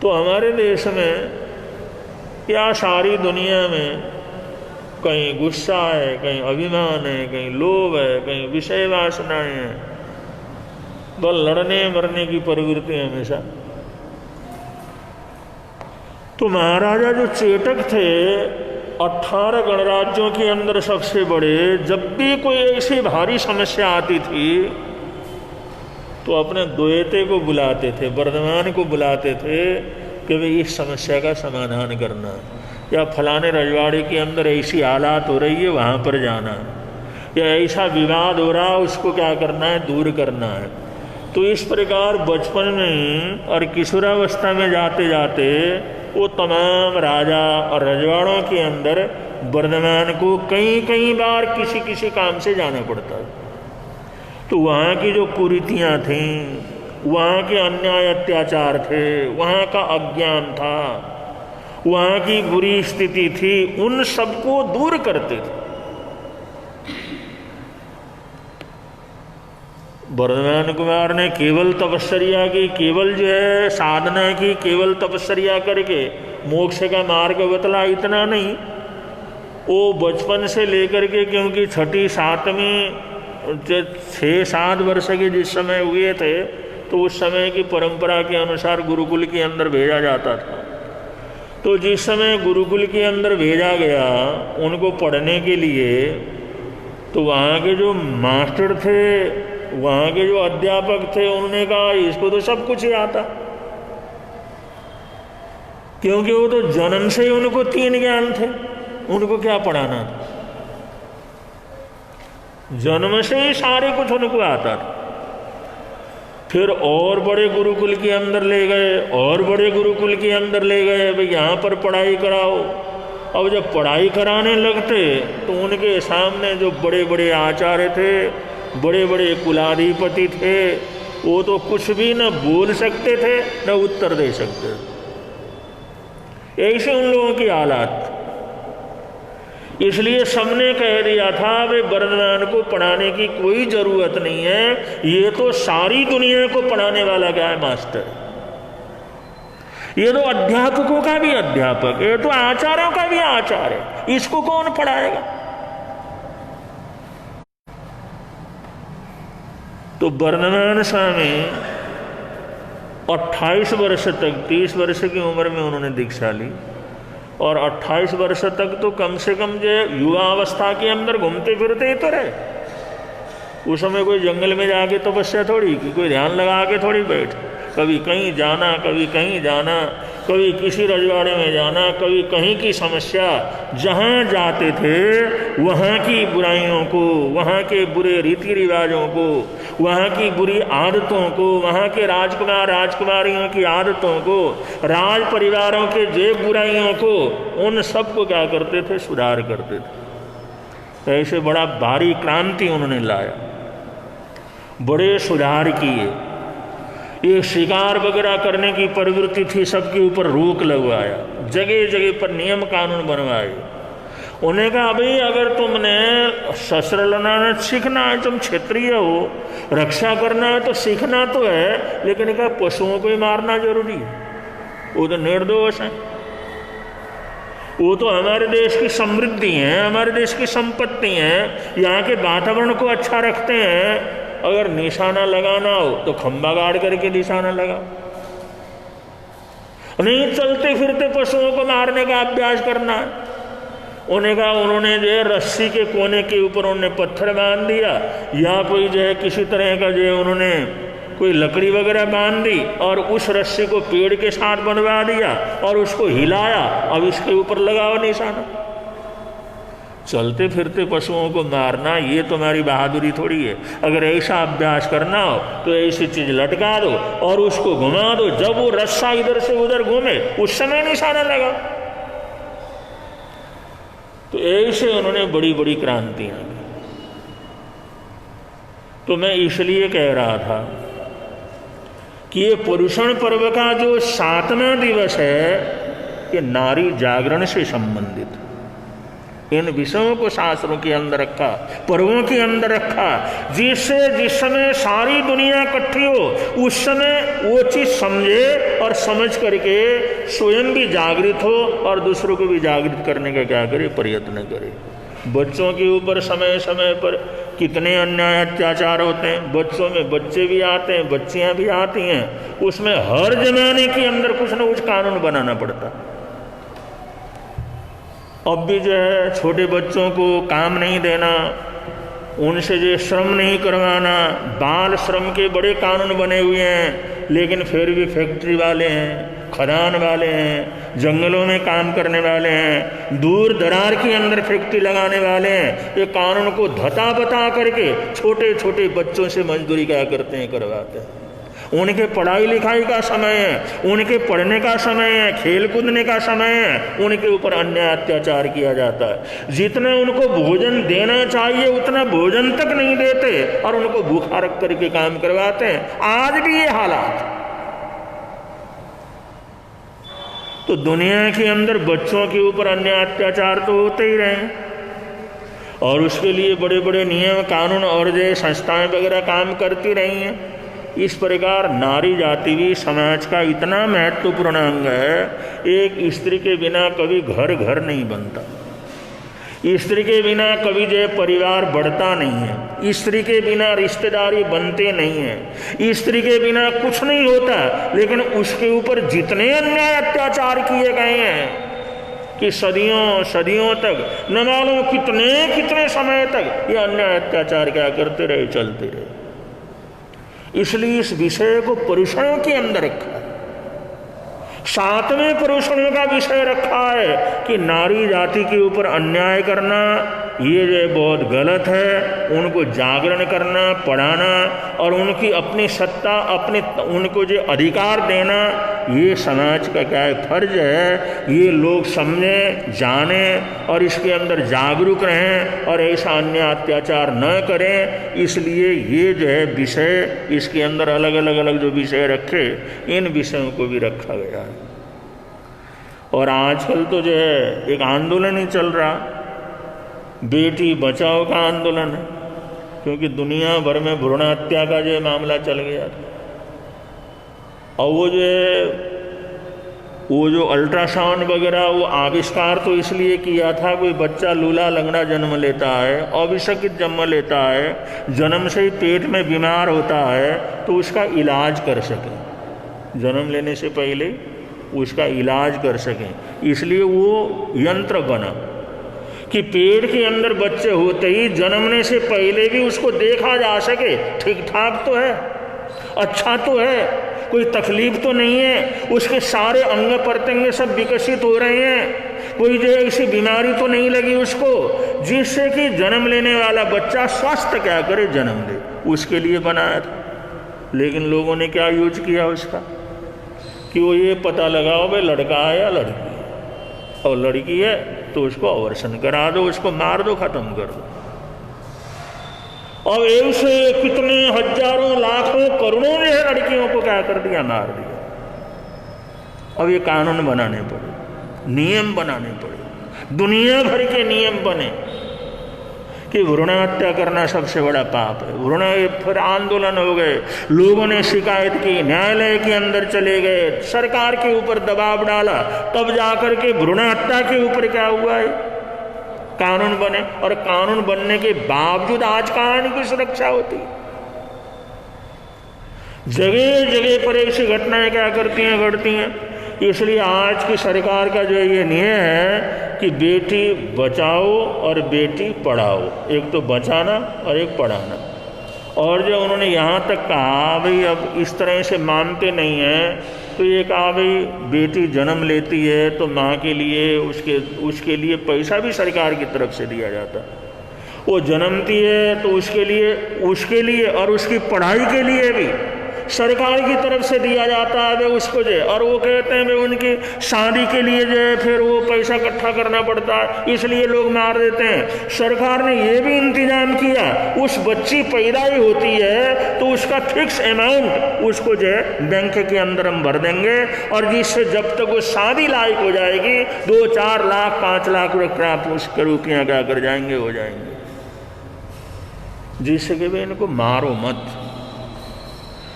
तो हमारे देश में या सारी दुनिया में कहीं गुस्सा है, कहीं अभिमान है, कहीं लोभ है, कहीं विषय वासनाएं हैं, बस लड़ने मरने की प्रवृत्ति हमेशा। तो महाराजा जो चेटक थे 18 गणराज्यों के अंदर सबसे बड़े, जब भी कोई ऐसी भारी समस्या आती थी तो अपने द्वैते को बुलाते थे, वर्धमान को बुलाते थे कि भाई इस समस्या का समाधान करना, या फलाने रजवाड़े के अंदर ऐसी हालात हो रही है वहाँ पर जाना, या ऐसा विवाद हो रहा उसको क्या करना है, दूर करना है। तो इस प्रकार बचपन में और किशोरावस्था में जाते जाते वो तमाम राजा और रजवाड़ों के अंदर वर्धमान को कई बार किसी काम से जाना पड़ता है। तो वहाँ की जो कुरीतियाँ थीं, वहाँ के अन्याय अत्याचार थे, वहाँ का अज्ञान था, वहाँ की बुरी स्थिति थी, उन सबको दूर करते थे। वर्धमान कुमार ने केवल तपस्या की, केवल जो है साधना की, केवल तपस्या करके मोक्ष का मार्ग बतला, इतना नहीं। वो बचपन से लेकर के, क्योंकि 6ठी 7वीं 6-7 वर्ष के जिस समय हुए थे, तो उस समय की परंपरा के अनुसार गुरुकुल के अंदर भेजा जाता था। तो जिस समय गुरुकुल के अंदर भेजा गया उनको पढ़ने के लिए, तो वहाँ के जो मास्टर थे, वहाँ के जो अध्यापक थे, उन्होंने कहा इसको तो सब कुछ ही आता, क्योंकि वो तो जन्म से ही उनको 3 ज्ञान थे, उनको क्या पढ़ाना था, जन्म से ही सारे कुछ उनको आता था। फिर और बड़े गुरुकुल के अंदर ले गए, और बड़े गुरुकुल के अंदर ले गए, भाई यहाँ पर पढ़ाई कराओ। अब जब पढ़ाई कराने लगते तो उनके सामने जो बड़े बड़े आचार्य थे, बड़े बड़े कुलाधिपति थे, वो तो कुछ भी न बोल सकते थे न उत्तर दे सकते थे। ऐसे उन लोगों की हालात। इसलिए सबने कह दिया था वे वर्धमान को पढ़ाने की कोई जरूरत नहीं है, ये तो सारी दुनिया को पढ़ाने वाला क्या है मास्टर, ये तो अध्यापकों का भी अध्यापक, ये तो आचार्यों का भी आचार्य, इसको कौन पढ़ाएगा। तो वर्धमान स्वामी 28 वर्ष तक, 30 वर्ष की उम्र में उन्होंने दीक्षा ली, और 28 वर्ष तक तो कम से कम जो युवा अवस्था के अंदर घूमते फिरते ही तो रहे। उस समय कोई जंगल में जाके तपस्या थोड़ी की, कोई ध्यान लगा के थोड़ी बैठ, कभी कहीं जाना, कभी कहीं जाना, कभी किसी रजवाड़े में जाना, कभी कहीं की समस्या। जहाँ जाते थे वहाँ की बुराइयों को, वहाँ के बुरे रीति रिवाजों को, वहाँ की बुरी आदतों को, वहाँ के राजकुमार राजकुमारियों की आदतों को, राज परिवारों के जे बुराइयों को, उन सब को क्या करते थे, सुधार करते थे। ऐसे बड़ा भारी क्रांति उन्होंने लाया, बड़े सुधार किए। ये शिकार वगैरह करने की प्रवृत्ति थी, सबके ऊपर रोक लगवाया, जगह जगह पर नियम कानून बनवाए। उन्हें कहा भाई अगर तुमने शस्त्र लगाना सीखना है, तुम क्षत्रिय हो, रक्षा करना है तो सीखना तो है, लेकिन क्या पशुओं को ही मारना जरूरी है? वो तो निर्दोष है, वो तो हमारे देश की समृद्धि है, हमारे देश की संपत्ति है, यहाँ के वातावरण को अच्छा रखते हैं। अगर निशाना लगाना हो तो खंबा गाड़ करके निशाना लगाओ, नहीं चलते फिरते पशुओं को मारने का अभ्यास करना है। उन्हें कहा, उन्होंने जो है रस्सी के कोने के ऊपर उन्होंने पत्थर बांध दिया, या कोई जो है किसी तरह का जो है उन्होंने कोई लकड़ी वगैरह बांध दी, और उस रस्सी को पेड़ के साथ बनवा दिया और उसको हिलाया, अब इसके ऊपर लगाओ निशाना। चलते फिरते पशुओं को मारना ये तुम्हारी बहादुरी थोड़ी है। अगर ऐसा अभ्यास करना हो तो ऐसी चीज लटका दो और उसको घुमा दो, जब वो रस्सा इधर से उधर घूमे उस समय निशाना लगा। तो ऐसे उन्होंने बड़ी बड़ी क्रांतियां की। तो मैं इसलिए कह रहा था कि ये पुरुषण पर्व का जो 7वां दिवस है, ये नारी जागरण से संबंधित। इन विषयों को शास्त्रों के अंदर रखा, पर्वों के अंदर रखा, जिससे जिस समय सारी दुनिया इकट्ठी हो उस समय वो चीज समझे और समझ करके स्वयं भी जागृत हो और दूसरों को भी जागृत करने का क्या करे, प्रयत्न करे। बच्चों के ऊपर समय समय पर कितने अन्याय अत्याचार होते हैं, बच्चों में बच्चे भी आते हैं, बच्चियां भी आती हैं, उसमें हर जमाने के अंदर कुछ न कुछ कानून बनाना पड़ता। अब भी जो है छोटे बच्चों को काम नहीं देना, उनसे जो श्रम नहीं करवाना, बाल श्रम के बड़े कानून बने हुए हैं, लेकिन फिर भी फैक्ट्री वाले हैं, खदान वाले हैं, जंगलों में काम करने वाले हैं, दूर दरार के अंदर फैक्ट्री लगाने वाले हैं, ये कानून को धता बता करके छोटे छोटे बच्चों से मजदूरी क्या करते हैं, करवाते हैं। उनके पढ़ाई लिखाई का समय है, उनके पढ़ने का समय है, खेल कूदने का समय है, उनके ऊपर अन्याय अत्याचार किया जाता है। जितना उनको भोजन देना चाहिए उतना भोजन तक नहीं देते और उनको भूखा रख करके काम करवाते हैं। आज भी ये हालात। तो दुनिया के अंदर बच्चों के ऊपर अन्याय अत्याचार तो होते ही रहे, और उसके लिए बड़े बड़े नियम कानून और जो संस्थाएं वगैरह काम करती रही हैं। इस प्रकार नारी जाति भी समाज का इतना महत्वपूर्ण अंग है। एक स्त्री के बिना कभी घर घर नहीं बनता, स्त्री के बिना कभी जो परिवार बढ़ता नहीं है, स्त्री के बिना रिश्तेदारी बनते नहीं है, स्त्री के बिना कुछ नहीं होता। लेकिन उसके ऊपर जितने अन्याय अत्याचार किए गए हैं कि सदियों सदियों तक, न मालूम कितने कितने समय तक ये अन्याय अत्याचार क्या करते रहे, चलते रहे। इसलिए इस विषय को पुरुषों के अंदर रखा है। 7वें पुरुषों का विषय रखा है कि नारी जाति के ऊपर अन्याय करना ये जो बहुत गलत है। उनको जागरण करना, पढ़ाना और उनकी अपनी सत्ता, अपने उनको जो अधिकार देना, ये समाज का क्या है, फर्ज है। ये लोग समझें, जानें और इसके अंदर जागरूक रहें और ऐसा अन्याय अत्याचार न करें। इसलिए ये जो है विषय, इसके अंदर अलग अलग जो विषय रखे, इन विषयों को भी रखा गया है। और आजकल तो जो है एक आंदोलन ही चल रहा, बेटी बचाओ का आंदोलन है, क्योंकि दुनिया भर में भ्रूण हत्या का जो मामला चल गया था। और वो जो अल्ट्रासाउंड वगैरह वो आविष्कार तो इसलिए किया था, कोई बच्चा लूला लंगड़ा जन्म लेता है, अविशकित जन्म लेता है, जन्म से ही पेट में बीमार होता है, तो उसका इलाज कर सकें, जन्म लेने से पहले उसका इलाज कर सकें। इसलिए वो यंत्र बना कि पेट के अंदर बच्चे होते ही जन्मने से पहले भी उसको देखा जा सके, ठीक ठाक तो है, अच्छा तो है, कोई तकलीफ तो नहीं है, उसके सारे अंग प्रत्यंग सब विकसित हो रहे हैं, कोई जो ऐसी बीमारी तो नहीं लगी उसको जिससे कि जन्म लेने वाला बच्चा स्वस्थ क्या करे, जन्म दे। उसके लिए बनाया था। लेकिन लोगों ने क्या यूज किया उसका कि वो ये पता लगाओ भाई लड़का है या लड़की है, और लड़की है तो उसको अवर्सन करा दो, उसको मार दो, खत्म कर दो। और ऐसे कितने हजारों लाखों करोड़ों ने लड़कियों को क्या कर दिया, मार दिया। अब ये कानून बनाने पड़े, नियम बनाने पड़े, दुनिया भर के नियम बने कि भ्रूण हत्या करना सबसे बड़ा पाप है। भ्रूण, फिर आंदोलन हो गए, लोगों ने शिकायत की, न्यायालय के अंदर चले गए, सरकार के ऊपर दबाव डाला, तब जाकर के भ्रूण हत्या के ऊपर क्या हुआ है, कानून बने। और कानून बनने के बावजूद आज कहाँ इनकी सुरक्षा होती, जगह जगह पर ऐसी घटनाएं क्या करती हैं, घटती हैं। इसलिए आज की सरकार का जो ये नियम है कि बेटी बचाओ और बेटी पढ़ाओ, एक तो बचाना और एक पढ़ाना। और जो उन्होंने यहाँ तक कहा भाई अब इस तरह से मानते नहीं हैं, तो ये कहा भाई बेटी जन्म लेती है तो माँ के लिए उसके लिए पैसा भी सरकार की तरफ से दिया जाता है। वो जन्मती है तो उसके लिए और उसकी पढ़ाई के लिए भी सरकार की तरफ से दिया जाता है वे उसको जो। और वो कहते हैं वे उनकी शादी के लिए जो है फिर वो पैसा इकट्ठा करना पड़ता है, इसलिए लोग मार देते हैं। सरकार ने ये भी इंतजाम किया, उस बच्ची पैदा ही होती है तो उसका फिक्स अमाउंट उसको जो है बैंक के अंदर हम भर देंगे, और जिससे जब तक वो शादी लायक हो जाएगी 2-4 लाख 5 लाख रुपया क्या कर जाएंगे, हो जाएंगे, जिससे कि वे इनको मारो मत।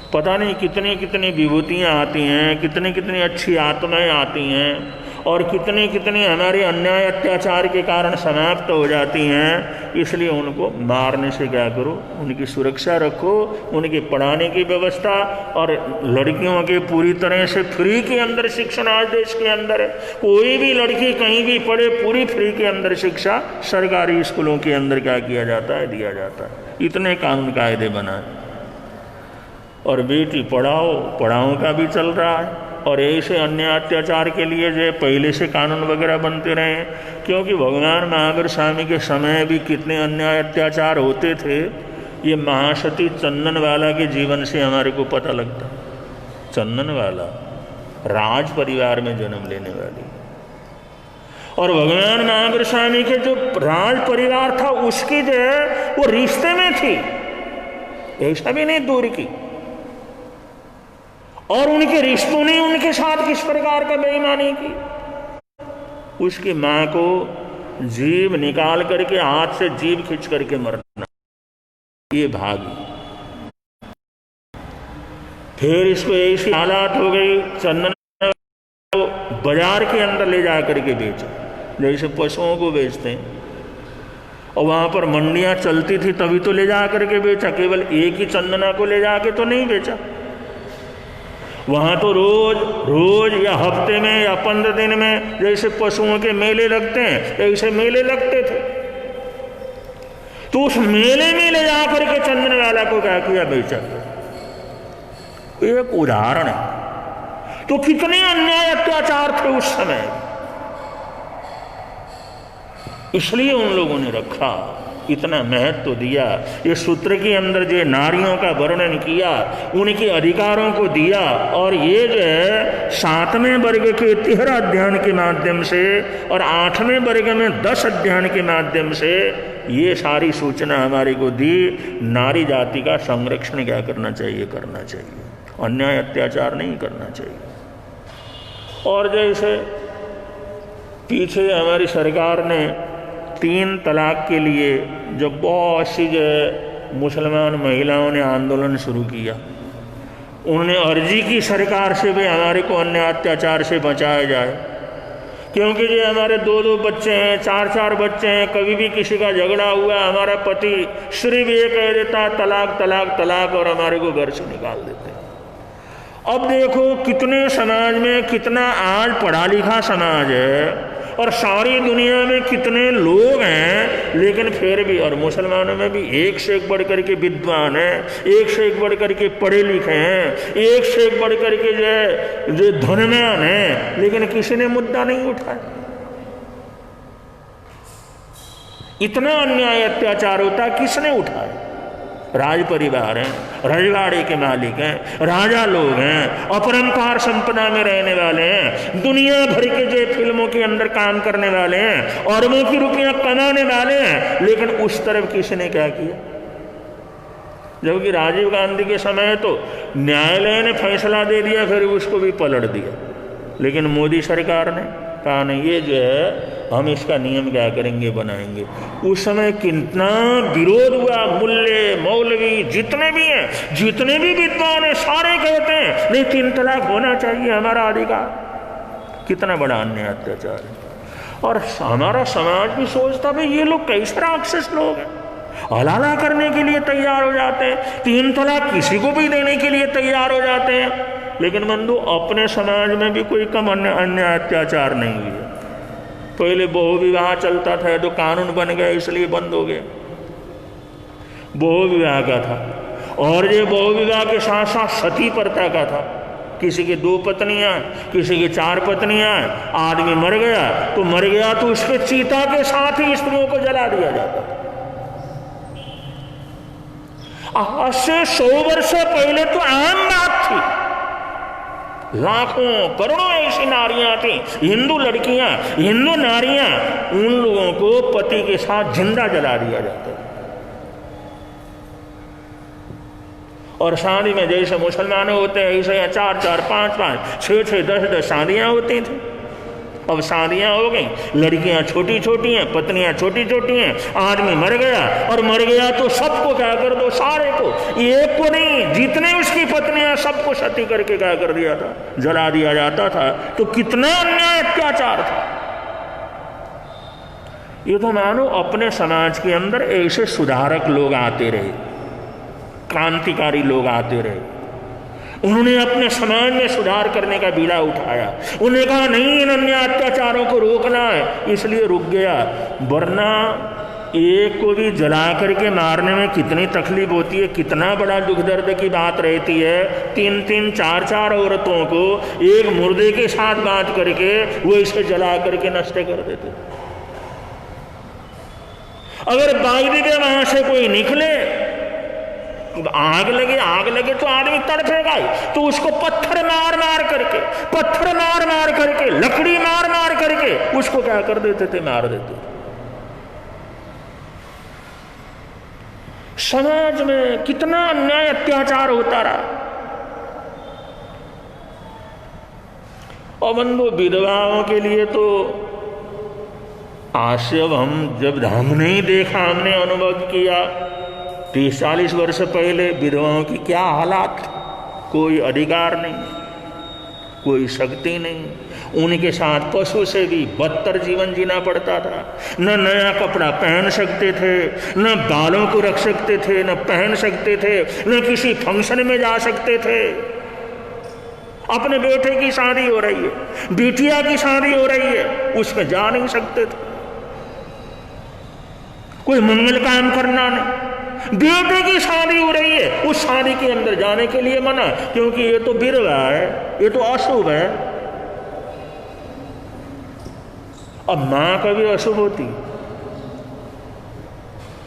पता नहीं कितनी कितनी विभूतियाँ आती हैं, कितनी कितनी अच्छी आत्माएं आती हैं, और कितनी कितनी हमारे अन्याय अत्याचार के कारण समाप्त हो जाती हैं। इसलिए उनको मारने से क्या करो, उनकी सुरक्षा रखो, उनके पढ़ाने की व्यवस्था, और लड़कियों के पूरी तरह से फ्री के अंदर शिक्षण आज देश के अंदर है। कोई भी लड़की कहीं भी पढ़े, पूरी फ्री के अंदर शिक्षा सरकारी स्कूलों के अंदर क्या किया जाता है, दिया जाता है। इतने कानून कायदे बनाए। और बेटी पढ़ाओ का भी चल रहा है। और ऐसे अन्य अत्याचार के लिए जो पहले से कानून वगैरह बनते रहे हैं, क्योंकि भगवान महावीर स्वामी के समय भी कितने अन्याय अत्याचार होते थे, ये महासती चंदनवाला के जीवन से हमारे को पता लगता। चंदनवाला राज परिवार में जन्म लेने वाली, और भगवान महावीर स्वामी के जो राज परिवार था उसकी जो है वो रिश्ते में थी, ऐसा भी नहीं दूर की। और उनके रिश्तों ने उनके साथ किस प्रकार का बेईमानी की। उसकी माँ को जीभ निकाल करके हाथ से जीभ खींच करके मरना, ये भागी। फिर इसको ऐसी हालात हो गई, चंदन को बाजार के अंदर ले जा करके बेचा, जैसे पशुओं को बेचते हैं। और वहां पर मंडियां चलती थी तभी तो ले जा करके बेचा, केवल एक ही चंदना को ले जाके तो नहीं बेचा। वहां तो रोज रोज या हफ्ते में या 15 दिन में जैसे पशुओं के मेले लगते हैं ऐसे मेले लगते थे। तो उस मेले में ले जा करके चंदन वाला को क्या किया, बेचा। एक उदाहरण है। तो कितने अन्याय अत्याचार थे उस समय, इसलिए उन लोगों ने रखा, इतना महत्व दिया। ये सूत्र के अंदर जो नारियों का वर्णन किया, उनके अधिकारों को दिया, और ये जो है 7वें वर्ग के 13 अध्ययन के माध्यम से और 8वें वर्ग में 10 अध्ययन के माध्यम से ये सारी सूचना हमारे को दी। नारी जाति का संरक्षण क्या करना चाहिए, करना चाहिए, अन्याय अत्याचार नहीं करना चाहिए। और जैसे पीछे हमारी सरकार ने 3 तलाक के लिए जो बहुत सी जो मुसलमान महिलाओं ने आंदोलन शुरू किया, उन्होंने अर्जी की सरकार से भी हमारे को अन्याय अत्याचार से बचाया जाए। क्योंकि जो हमारे 2-2 बच्चे हैं, 4-4 बच्चे हैं, कभी भी किसी का झगड़ा हुआ, हमारा पति सिर्फ ये कह देता तलाक तलाक तलाक और हमारे को घर से निकाल देते। अब देखो कितने समाज में कितना आज पढ़ा लिखा समाज है और सारी दुनिया में कितने लोग हैं, लेकिन फिर भी, और मुसलमानों में भी एक से एक बढ़ करके विद्वान हैं, एक से एक बढ़ करके पढ़े लिखे हैं, एक से एक बढ़ करके जो धनवान हैं, लेकिन किसी ने मुद्दा नहीं उठाया। इतना अन्याय अत्याचार होता, किसने उठाया? राज परिवार हैं, रजवाड़े के मालिक हैं, राजा लोग हैं, अपरंपार संपदा में रहने वाले हैं, दुनिया भर के जो फिल्मों के अंदर काम करने वाले हैं, अरबों की रुपया कमाने वाले हैं, लेकिन उस तरफ किसने क्या किया? जबकि राजीव गांधी के समय तो न्यायालय ने फैसला दे दिया, फिर उसको भी पलट दिया, लेकिन मोदी सरकार ने कहा नहीं, ये जो है हम इसका नियम क्या करेंगे, बनाएंगे। उस समय कितना विरोध हुआ, मुल्ले मौलवी जितने भी हैं, जितने भी विद्वान हैं, सारे कहते हैं नहीं 3 तलाक होना चाहिए, हमारा अधिकार। कितना बड़ा अन्याय अत्याचार है। और हमारा समाज भी सोचता भाई ये लोग कैसे राक्षस लोग हैं, हलाला करने के लिए तैयार हो जाते हैं, 3 तलाक किसी को भी देने के लिए तैयार हो जाते हैं। लेकिन बंधु, अपने समाज में भी कोई कम अन्याय अत्याचार नहीं हुई है। पहले बहु विवाह चलता था तो कानून बन गया, इसलिए बंद हो गया। बहु विवाह का था, और ये बहु विवाह के साथ साथ सती प्रथा का था। किसी की 2 पत्नियां, किसी की 4 पत्नियां, आदमी मर गया तो उसके चीता के साथ ही स्त्रियों को जला दिया जाता था। आज से 100 वर्ष पहले तो आम बात थी। लाखों करोड़ों ऐसी नारियां थी, हिंदू लड़कियां, हिंदू नारियां, उन लोगों को पति के साथ जिंदा जला दिया जाता था। और शादी में जैसे मुसलमान होते हैं ऐसे 4-4, 5-5, 6-6, 10-10 शादियां होती थी। अब शादियां हो गई, लड़कियां छोटी छोटी हैं, पत्नियां छोटी छोटी हैं, आदमी मर गया, और मर गया तो सबको क्या कर दो, सारे को, एक को नहीं, जितने उसकी पत्नियां सबको सती करके क्या कर दिया था, जला दिया जाता था। तो कितना अन्याय अत्याचार था। ये तो मानो अपने समाज के अंदर ऐसे सुधारक लोग आते रहे, क्रांतिकारी लोग आते रहे, उन्होंने अपने समाज में सुधार करने का बीड़ा उठाया। उन्होंने कहा नहीं, इन अन्याय अत्याचारों को रोकना है, इसलिए रुक गया। वरना एक को भी जला करके मारने में कितनी तकलीफ होती है, कितना बड़ा दुख दर्द की बात रहती है। 3-3, 4-4 औरतों को एक मुर्दे के साथ बांध करके वो इसे जला करके नष्ट कर देते। अगर बागदी के वहां से कोई निकले, आग लगे तो आदमी तड़पेगा ही, तो उसको पत्थर मार मार करके, लकड़ी मार मार करके उसको क्या कर देते थे, मार देते थे। समाज में कितना अन्याय अत्याचार होता रहा। और बंधु, विधवाओं के लिए तो आज से अब हम जब हमने ही देखा, हमने अनुभव किया 30-40 वर्ष पहले विधवाओं की क्या हालात, कोई अधिकार नहीं, कोई शक्ति नहीं, उनके साथ पशु से भी बदतर जीवन जीना पड़ता था। न नया कपड़ा पहन सकते थे, न बालों को रख सकते थे, न पहन सकते थे, न किसी फंक्शन में जा सकते थे। अपने बेटे की शादी हो रही है, बिटिया की शादी हो रही है, उसमें जा नहीं सकते थे, कोई मंगल काम करना नहीं। बेटे की शादी हो रही है, उस शादी के अंदर जाने के लिए मना, क्योंकि ये तो विधवा है, ये तो अशुभ है। अब मां कभी अशुभ होती,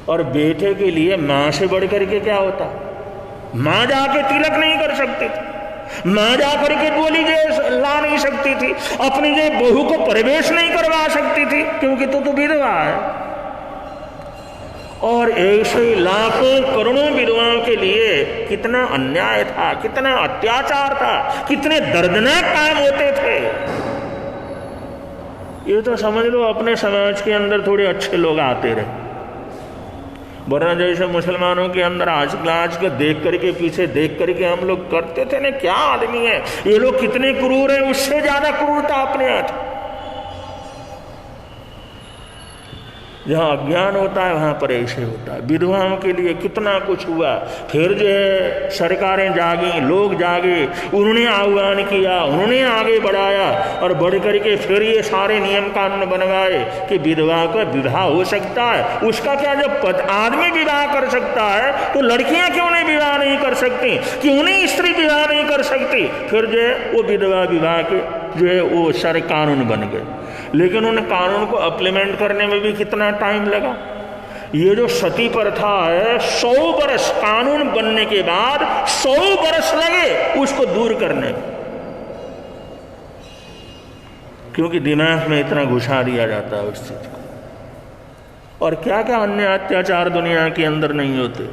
और बेटे के लिए मां से बढ़ करके क्या होता। मां जाके तिलक नहीं कर सकती थी, मां जाकर के बोली जे ला नहीं सकती थी, अपनी जे बहू को प्रवेश नहीं करवा सकती थी, क्योंकि तो विधवा है। और ऐसे लाखों करोड़ों विधवाओं के लिए कितना अन्याय था, कितना अत्याचार था, कितने दर्दनाक काम होते थे। ये तो समझ लो अपने समाज के अंदर थोड़े अच्छे लोग आते रहे, वरना जैसे मुसलमानों के अंदर आज के देख करके, पीछे देख करके हम लोग करते थे ना, क्या आदमी है ये लोग, कितने क्रूर है, उससे ज्यादा क्रूरता अपने यहाँ थी। जहाँ अज्ञान होता है वहाँ पर ऐसे होता है। विधवाओं के लिए कितना कुछ हुआ, फिर जो है सरकारें जागी, लोग जागे, उन्होंने आह्वान किया, उन्होंने आगे बढ़ाया, और बढ़ करके फिर ये सारे नियम कानून बनवाए कि विधवा का विवाह हो सकता है। उसका क्या, जब आदमी विवाह कर सकता है तो लड़कियां क्यों नहीं विवाह नहीं कर सकती, क्यों नहीं स्त्री विवाह नहीं कर सकती। फिर जो है वो विधवा विवाह के जो है वो सारे कानून बन गए, लेकिन उन कानून को इम्प्लीमेंट करने में भी कितना टाइम लगा। ये जो सती प्रथा है, 100 वर्ष कानून बनने के बाद 100 वर्ष लगे उसको दूर करने में, क्योंकि दिमाग में इतना घुसा दिया जाता है उस चीज को। और क्या क्या अन्य अत्याचार दुनिया के अंदर नहीं होते।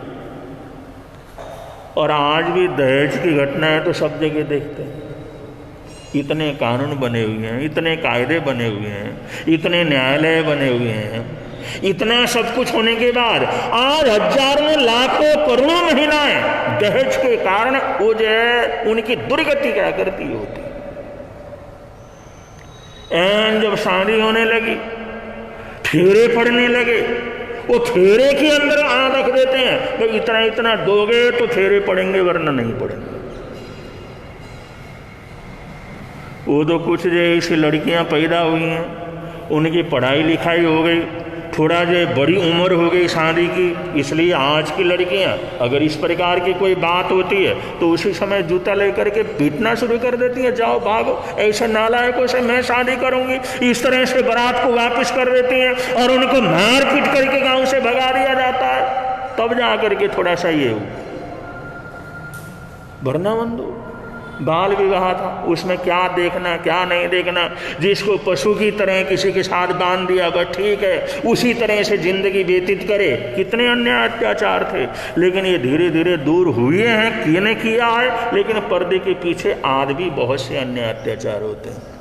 और आज भी दहेज की घटनाएं तो सब जगह देखते हैं। इतने कानून बने हुए हैं, इतने कायदे बने हुए हैं, इतने न्यायालय बने हुए हैं, इतना सब कुछ होने के बाद आज हजारों लाखों करोड़ों महिलाएं दहेज के कारण वो जो है उनकी दुर्गति क्या करती होती। एन जब शादी होने लगी, फेरे पड़ने लगे, वो फेरे के अंदर रख देते हैं, तो इतना इतना दोगे तो फेरे पड़ेंगे, वरना नहीं पड़ेंगे। वो तो कुछ जो ऐसी लड़कियां पैदा हुई हैं, उनकी पढ़ाई लिखाई हो गई, थोड़ा जो बड़ी उम्र हो गई शादी की, इसलिए आज की लड़कियां अगर इस प्रकार की कोई बात होती है तो उसी समय जूता लेकर के पीटना शुरू कर देती है, जाओ भागो, ऐसे नालायकों से मैं शादी करूंगी, इस तरह से बारात को वापस कर देती हैं और उनको मार पीट करके गांव से भगा दिया जाता है। तब जा करके थोड़ा सा ये हो। वरना बंधु बाल विवाह था, उसमें क्या देखना क्या नहीं देखना, जिसको पशु की तरह किसी के साथ बांध दिया बस ठीक है, उसी तरह से जिंदगी व्यतीत करे। कितने अन्य अत्याचार थे, लेकिन ये धीरे धीरे दूर हुए हैं, किने किया है, लेकिन पर्दे के पीछे आज भी बहुत से अन्य अत्याचार होते हैं।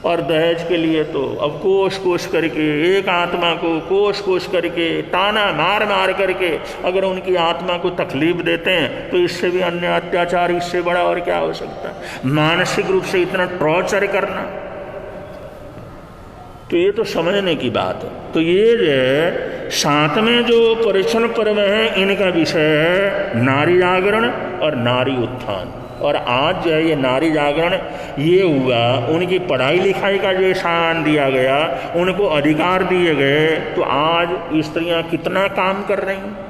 और दहेज के लिए तो अब कोस कोस करके, एक आत्मा को कोस कोस करके, ताना मार मार करके अगर उनकी आत्मा को तकलीफ देते हैं तो इससे भी अन्य अत्याचार, इससे बड़ा और क्या हो सकता है। मानसिक रूप से इतना टॉर्चर करना, तो ये तो समझने की बात है। तो ये जो साथ में जो परिचन्न पर्व है, इनका विषय है नारी जागरण और नारी उत्थान। और आज जो है ये नारी जागरण ये हुआ, उनकी पढ़ाई लिखाई का जो शान दिया गया, उनको अधिकार दिए गए, तो आज स्त्रियां कितना काम कर रही हैं।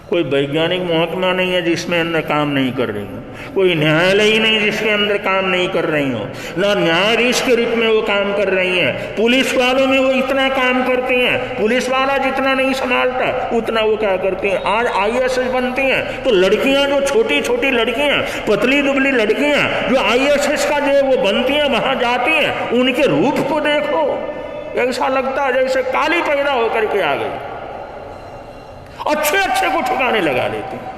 कोई वैज्ञानिक महकमा नहीं है जिसमें अंदर काम नहीं कर रही हो, कोई न्यायालय ही नहीं जिसके अंदर काम नहीं कर रही हो, ना न्यायाधीश के रूप में वो काम कर रही हैं। पुलिस वालों में वो इतना काम करती हैं, पुलिस वाला जितना नहीं संभालता उतना वो क्या करती हैं। आज IAS बनती हैं, तो लड़कियां जो छोटी छोटी लड़कियां, पतली दुबली लड़कियां जो IAS का जो वो बनती हैं, वहां जाती हैं, उनके रूप को देखो, ऐसा लगता है जैसे काली पैदा होकर के आ गई। अच्छे अच्छे को ठिकाने लगा लेते हैं।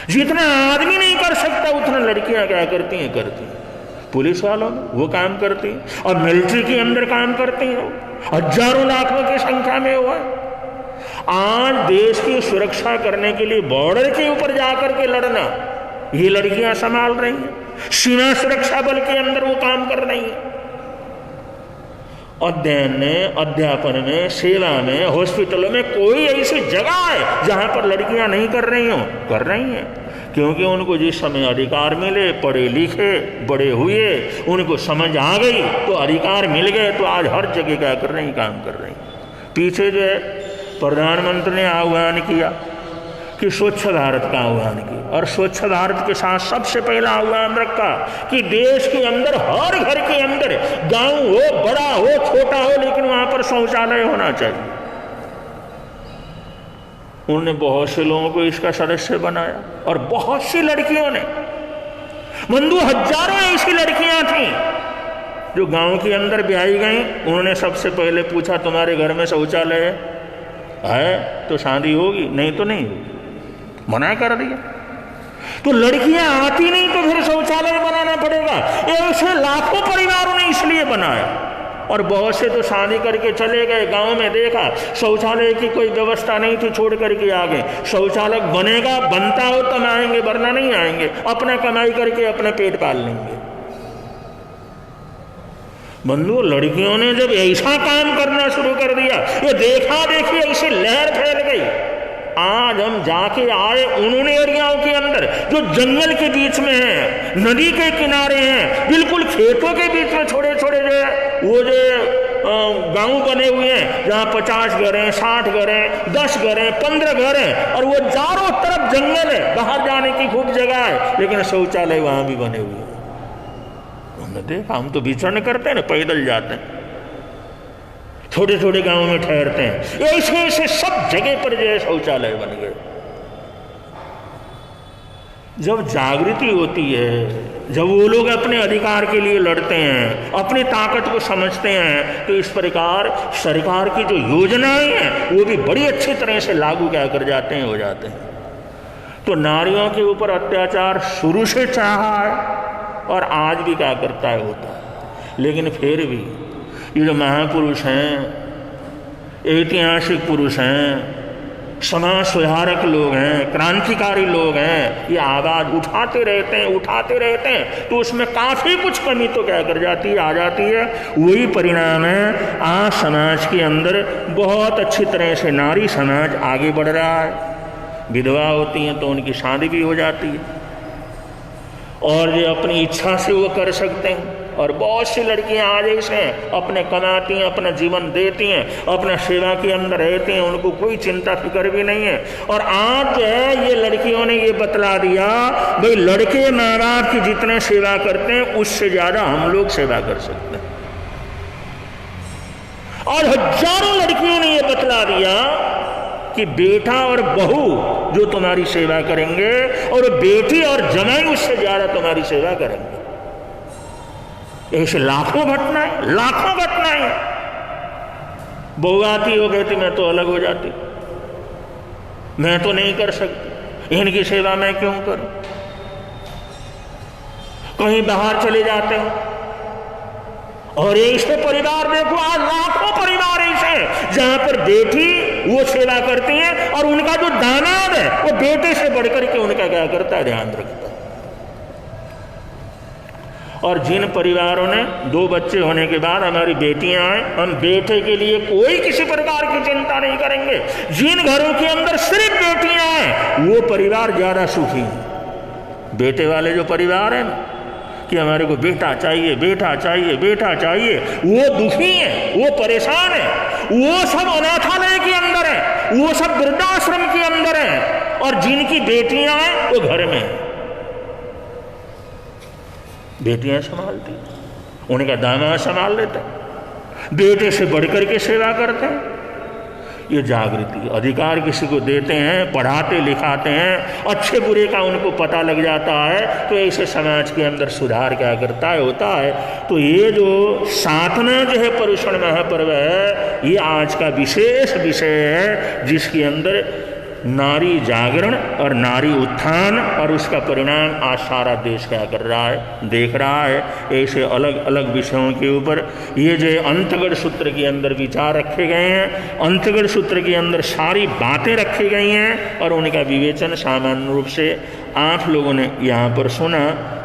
जितना आदमी नहीं कर सकता उतना लड़कियां क्या करती हैं, करती हैं। पुलिस वालों में वो काम करती है, और मिलिट्री के अंदर काम करती है, हजारों लाखों की संख्या में हुआ। आज देश की सुरक्षा करने के लिए बॉर्डर के ऊपर जाकर के लड़ना ये लड़कियां संभाल रही हैं, सीमा सुरक्षा बल के अंदर वो काम कर रही हैं। अध्ययन में, अध्यापन में, सेवा में, हॉस्पिटलों में कोई ऐसी जगह है जहां पर लड़कियां नहीं कर रही हो? कर रही हैं, क्योंकि उनको जिस समय अधिकार मिले, पढ़े लिखे बड़े हुए, उनको समझ आ गई तो अधिकार मिल गए, तो आज हर जगह क्या कर रही, काम कर रही। पीछे जो है प्रधानमंत्री ने आह्वान किया कि स्वच्छ भारत का आह्वान किया, और स्वच्छ भारत के साथ सबसे पहला आह्वान रखा कि देश के अंदर हर घर के अंदर, गांव हो, बड़ा हो, छोटा हो, लेकिन वहां पर शौचालय होना चाहिए। उन्होंने बहुत से लोगों को इसका सदस्य बनाया, और बहुत सी लड़कियों ने, बंधु हजारों ऐसी लड़कियां थीं जो गांव के अंदर ब्याही गई। उन्होंने सबसे पहले पूछा तुम्हारे घर में शौचालय है तो शादी होगी, नहीं तो नहीं होगी, मना कर दिया। तो लड़कियां आती नहीं तो फिर शौचालय बनाना पड़ेगा। ऐसे लाखों परिवारों ने इसलिए बनाया, और बहुत से तो शादी करके चले गए, गांव में देखा शौचालय की कोई व्यवस्था नहीं थी, छोड़ करके आ गए। शौचालय बनेगा, बनता हो तब आएंगे, वरना नहीं आएंगे, अपना कमाई करके अपने पेट पाल लेंगे। बंधु, लड़कियों ने जब ऐसा काम करना शुरू कर दिया, ये देखा देखी ऐसी लहर फैल गई। आज हम जाके आए उन्होंने एरियाओं के अंदर जो जंगल के बीच में है, नदी के किनारे हैं, बिल्कुल खेतों के बीच में छोटे छोटे जो है वो जो गांव बने हुए हैं, जहाँ 50 घर हैं, 60 घर हैं, 10 घर हैं, 15 घर हैं, और वो चारों तरफ जंगल है, बाहर जाने की खूब जगह है, लेकिन शौचालय वहां भी बने हुए हैं। हमने देखा, हम तो विचरण करते हैं ना, पैदल जाते हैं, छोटे छोटे गांवों में ठहरते हैं, ऐसे ऐसे सब जगह पर जो है शौचालय बन गए। जब जागृति होती है, जब वो लोग अपने अधिकार के लिए लड़ते हैं, अपनी ताकत को समझते हैं, तो इस प्रकार सरकार की जो योजनाएं हैं वो भी बड़ी अच्छी तरह से लागू क्या कर जाते हैं, हो जाते हैं। तो नारियों के ऊपर अत्याचार शुरू से चाहा है, और आज भी क्या करता है, होता है। लेकिन फिर भी ये जो महापुरुष हैं, ऐतिहासिक पुरुष हैं, समाज सुधारक लोग हैं, क्रांतिकारी लोग हैं, ये आवाज उठाते रहते हैं, तो उसमें काफी कुछ कमी तो क्या कर जाती है, आ जाती है। वही परिणाम है, आज समाज के अंदर बहुत अच्छी तरह से नारी समाज आगे बढ़ रहा है। विधवा होती हैं तो उनकी शादी भी हो जाती है, और ये अपनी इच्छा से वो कर सकते हैं। और बहुत सी लड़कियां आज ऐसे हैं, अपने कमाती हैं, अपना जीवन देती हैं, अपना सेवा के अंदर रहती हैं, उनको कोई चिंता फिक्र भी नहीं है। और आज जो है ये लड़कियों ने ये बतला दिया, भाई लड़के माँ बाप की जितने सेवा करते हैं उससे ज्यादा हम लोग सेवा कर सकते हैं। और हजारों लड़कियों ने ये बतला दिया कि बेटा और बहू जो तुम्हारी सेवा करेंगे, और बेटी और जमाई उससे ज्यादा तुम्हारी सेवा करेंगे। ऐसे लाखों घटनाएं। बहू आती हो, कहती मैं तो अलग हो जाती, मैं तो नहीं कर सकती, इनकी सेवा मैं क्यों करूं। कहीं बाहर चले जाते हैं, और ऐसे परिवार देखो, आज लाखों परिवार ऐसे हैं जहां पर बेटी वो सेवा करती है, और उनका जो दामाद है वो बेटे से बढ़कर के उनका क्या करता है, ध्यान रखता है। और जिन परिवारों ने 2 बच्चे होने के बाद हमारी बेटियां आए, हम बेटे के लिए कोई किसी प्रकार की चिंता नहीं करेंगे। जिन घरों के अंदर सिर्फ बेटियां हैं वो परिवार ज्यादा सुखी हैं। बेटे वाले जो परिवार है ना, कि हमारे को बेटा चाहिए, वो दुखी है, वो परेशान है, वो सब अनाथालय के अंदर है, वो सब वृद्धाश्रम के अंदर है। और जिनकी बेटियां हैं वो घर में है, बेटियां संभालती, उनका दामाद संभाल लेते, बेटे से बढ़कर के सेवा करते हैं। ये जागृति, अधिकार किसी को देते हैं, पढ़ाते लिखाते हैं, अच्छे बुरे का उनको पता लग जाता है, तो ऐसे समाज के अंदर सुधार क्या करता है, होता है। तो ये जो साधना जो है पर्युषण महापर्व है, ये आज का विशेष विषय है, जिसके अंदर नारी जागरण और नारी उत्थान, और उसका परिणाम आज सारा देश क्या कर रहा है, देख रहा है। ऐसे अलग अलग विषयों के ऊपर ये जो अंतगढ़ सूत्र के अंदर विचार रखे गए हैं, अंतगढ़ सूत्र के अंदर सारी बातें रखी गई हैं, और उनका विवेचन सामान्य रूप से आप लोगों ने यहाँ पर सुना।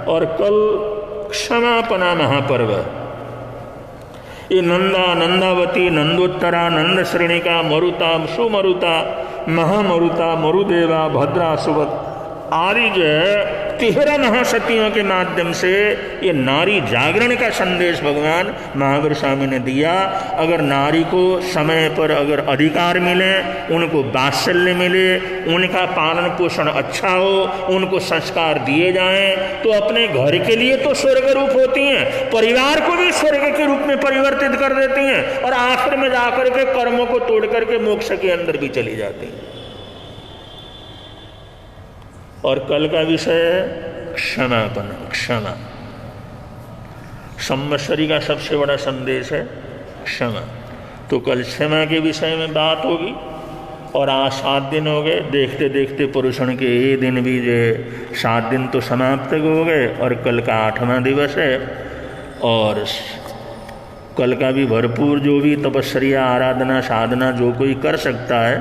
और कल क्षमापना महापर्व, ये नंदा, नंदावती, नंदोत्तरा, नंद श्रेणिका, मरुता, सुमरुता, महामरुता, मरुदेवा, भद्रा, सुवत आदि जो 13 महासतियों के माध्यम से ये नारी जागरण का संदेश भगवान महावीर स्वामी ने दिया। अगर नारी को समय पर अगर अधिकार मिले, उनको वात्सल्य मिले, उनका पालन पोषण अच्छा हो, उनको संस्कार दिए जाएं, तो अपने घर के लिए तो स्वर्ग रूप होती हैं, परिवार को भी स्वर्ग के रूप में परिवर्तित कर देती हैं, और आखिर में जाकर के कर्मों को तोड़ करके मोक्ष के अंदर भी चली जाती हैं। और कल का विषय है क्षमापन, क्षमा। संवत्सरी का सबसे बड़ा संदेश है क्षमा। तो कल क्षमा के विषय में बात होगी। और आज 7 दिन हो गए, देखते देखते पुरुषण के ये दिन भी जो 7 दिन तो समाप्त हो गए, और कल का 8वां दिवस है। और कल का भी भरपूर जो भी तपस्या, आराधना, साधना जो कोई कर सकता है,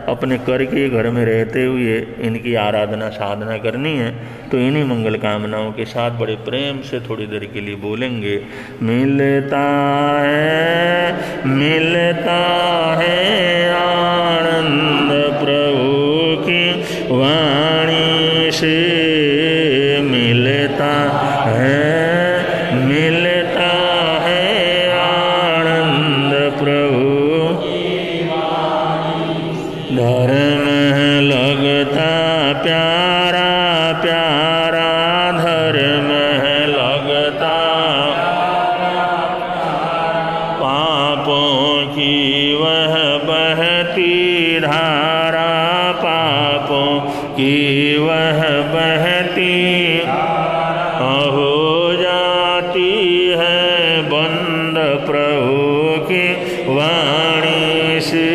अपने कर के घर में रहते हुए इनकी आराधना साधना करनी है। तो इन्हीं मंगल कामनाओं के साथ बड़े प्रेम से थोड़ी देर के लिए बोलेंगे। मिलता है आनंद प्रभु की वाणी से, मिलता है आनंद प्रभु, धर्म लगता प्यारा प्यारा, धर्म लगता पापों की वह बहती धारा, पापों की वह बहती हो जाती है बंद प्रभु की वाणी से,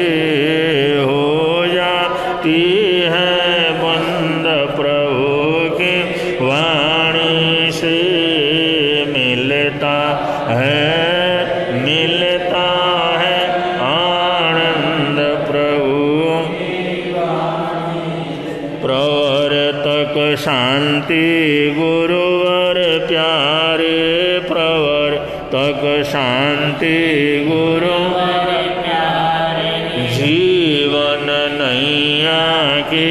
है बंद प्रभु की वाणी से। मिलता है आनंद प्रभु, प्रवर्तक शांति गुरुवर प्यारे, प्रवर्तक शांति गुरुवर प्यारे, जीवन नैया के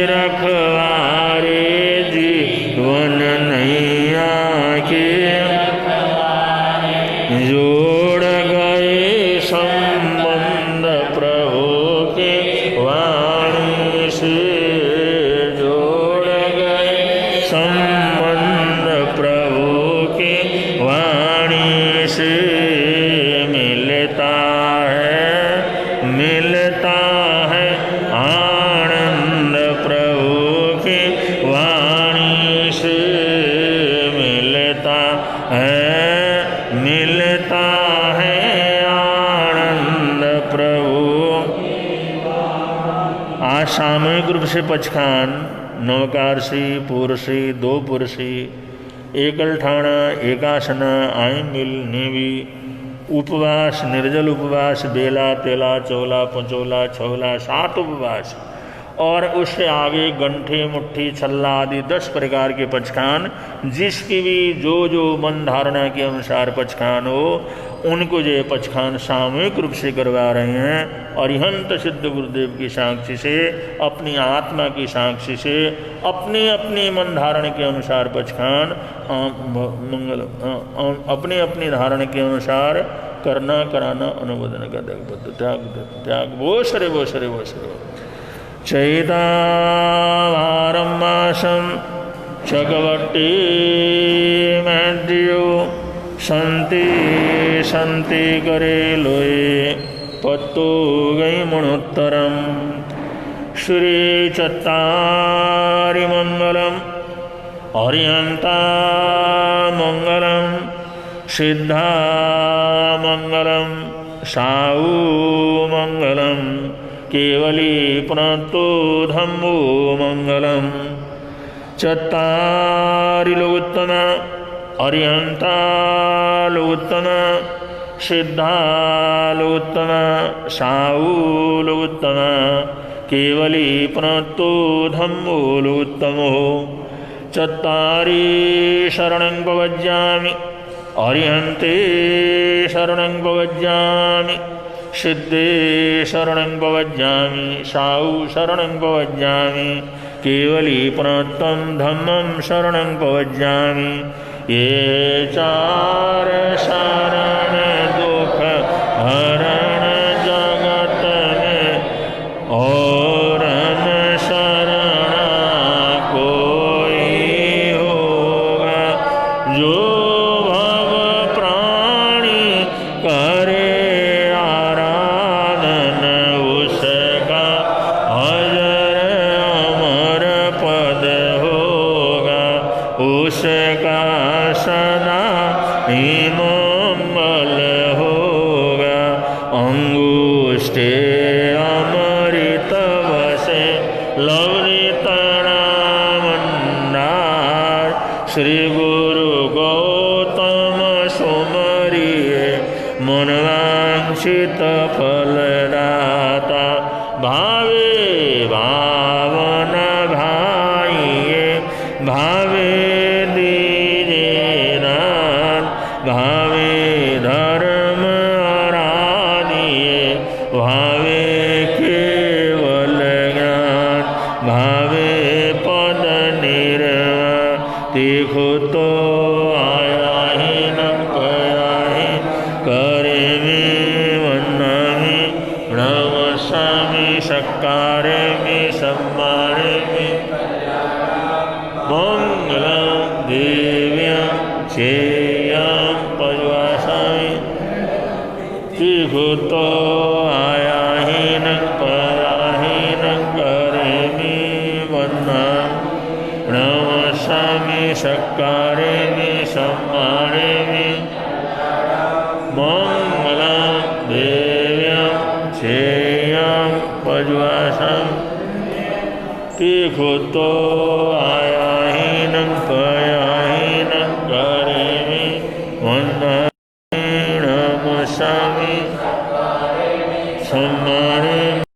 रखवारे, जीवन नैया के रखवारे, जोड़ गए संबंध प्रभु के वाणी से, जोड़ गए संबंध प्रभु के वाणी से। मिलता है आनंद प्रभु की वाणी से, मिलता है आनंद प्रभु। आज सामूहिक रूप से पचखान, नवकारसी, पुरसी, 2 पुरसी, एकल ठाणा, एकासना, आई मिल, नीवी, उपवास, निर्जल उपवास, बेला, तेला, चोला, पंचोला, छोला, 7 उपवास, और उससे आगे गंठे, मुट्ठी, छल्ला आदि 10 प्रकार के पचखान, जिसकी भी जो मन धारणा के अनुसार पचखान हो, उनको जो पचखान सामूहिक रूप से करवा रहे हैं। और हंत सिद्ध गुरुदेव की साक्षी से, अपनी आत्मा की साक्षी से, अपनी अपनी मन धारण के अनुसार पचखान अपनी अपनी धारण के अनुसार करना, कराना, अनुमोदन का त्याग वो सरे चैतावारं मासं चकवट्टी मैड्रियो संति करे लोए पत्तो गई मणोत्तरम। श्री चत्तारि मंगलम, अर्यंता मंगलम, सिद्धा मंगलम, साऊ मंगलम, केवली पुनतो धम्मो मंगलम चत्तारिलोत्तम अर्यंतालोत्तम सिद्धालोत्तम साऊलोत्तम केवली पुनतो धम्मोलोत्तमो चत्तारि शरणं प्रवज्यामि अर्यन्ते शरणं प्रवज्यामि सिद्धे शरणं प्रवज्यामि साऊ शरणं प्रवज्यामि केवली पुनत्तं धम्मं शरणं प्रवज्यामि ये चार शरण दुख हरण जगत में और न शरण कोई होगा जो भव प्राणी करे आराधन उसका अजर अमर पद होगा उसका सदा ही मंगल होगा अंगुष्ठे अमृत वसे लवनितणामन्नार श्री गुरु गौतम सुमरिये मनवांछित फलदाता भावे भावन भाइये भावे भावे धर्म आराधिये भावे केवल ज्ञान भावे पद निर्वाण देखो तो आया ही न कया ही करे में वन्ना में नमस्सामि सत्कारे में सम्माने में मंगलम देव्यं चेयं पजवासामि देखो तो आया ही न पया ही न करे में वन्ना नमस्सामि सत्कारे में सम्माने में मंगलम देव्यं चेयं पजवासामि देखो तो आया ही न पया ही न करे में वन्ना नमस्सामि सम्माने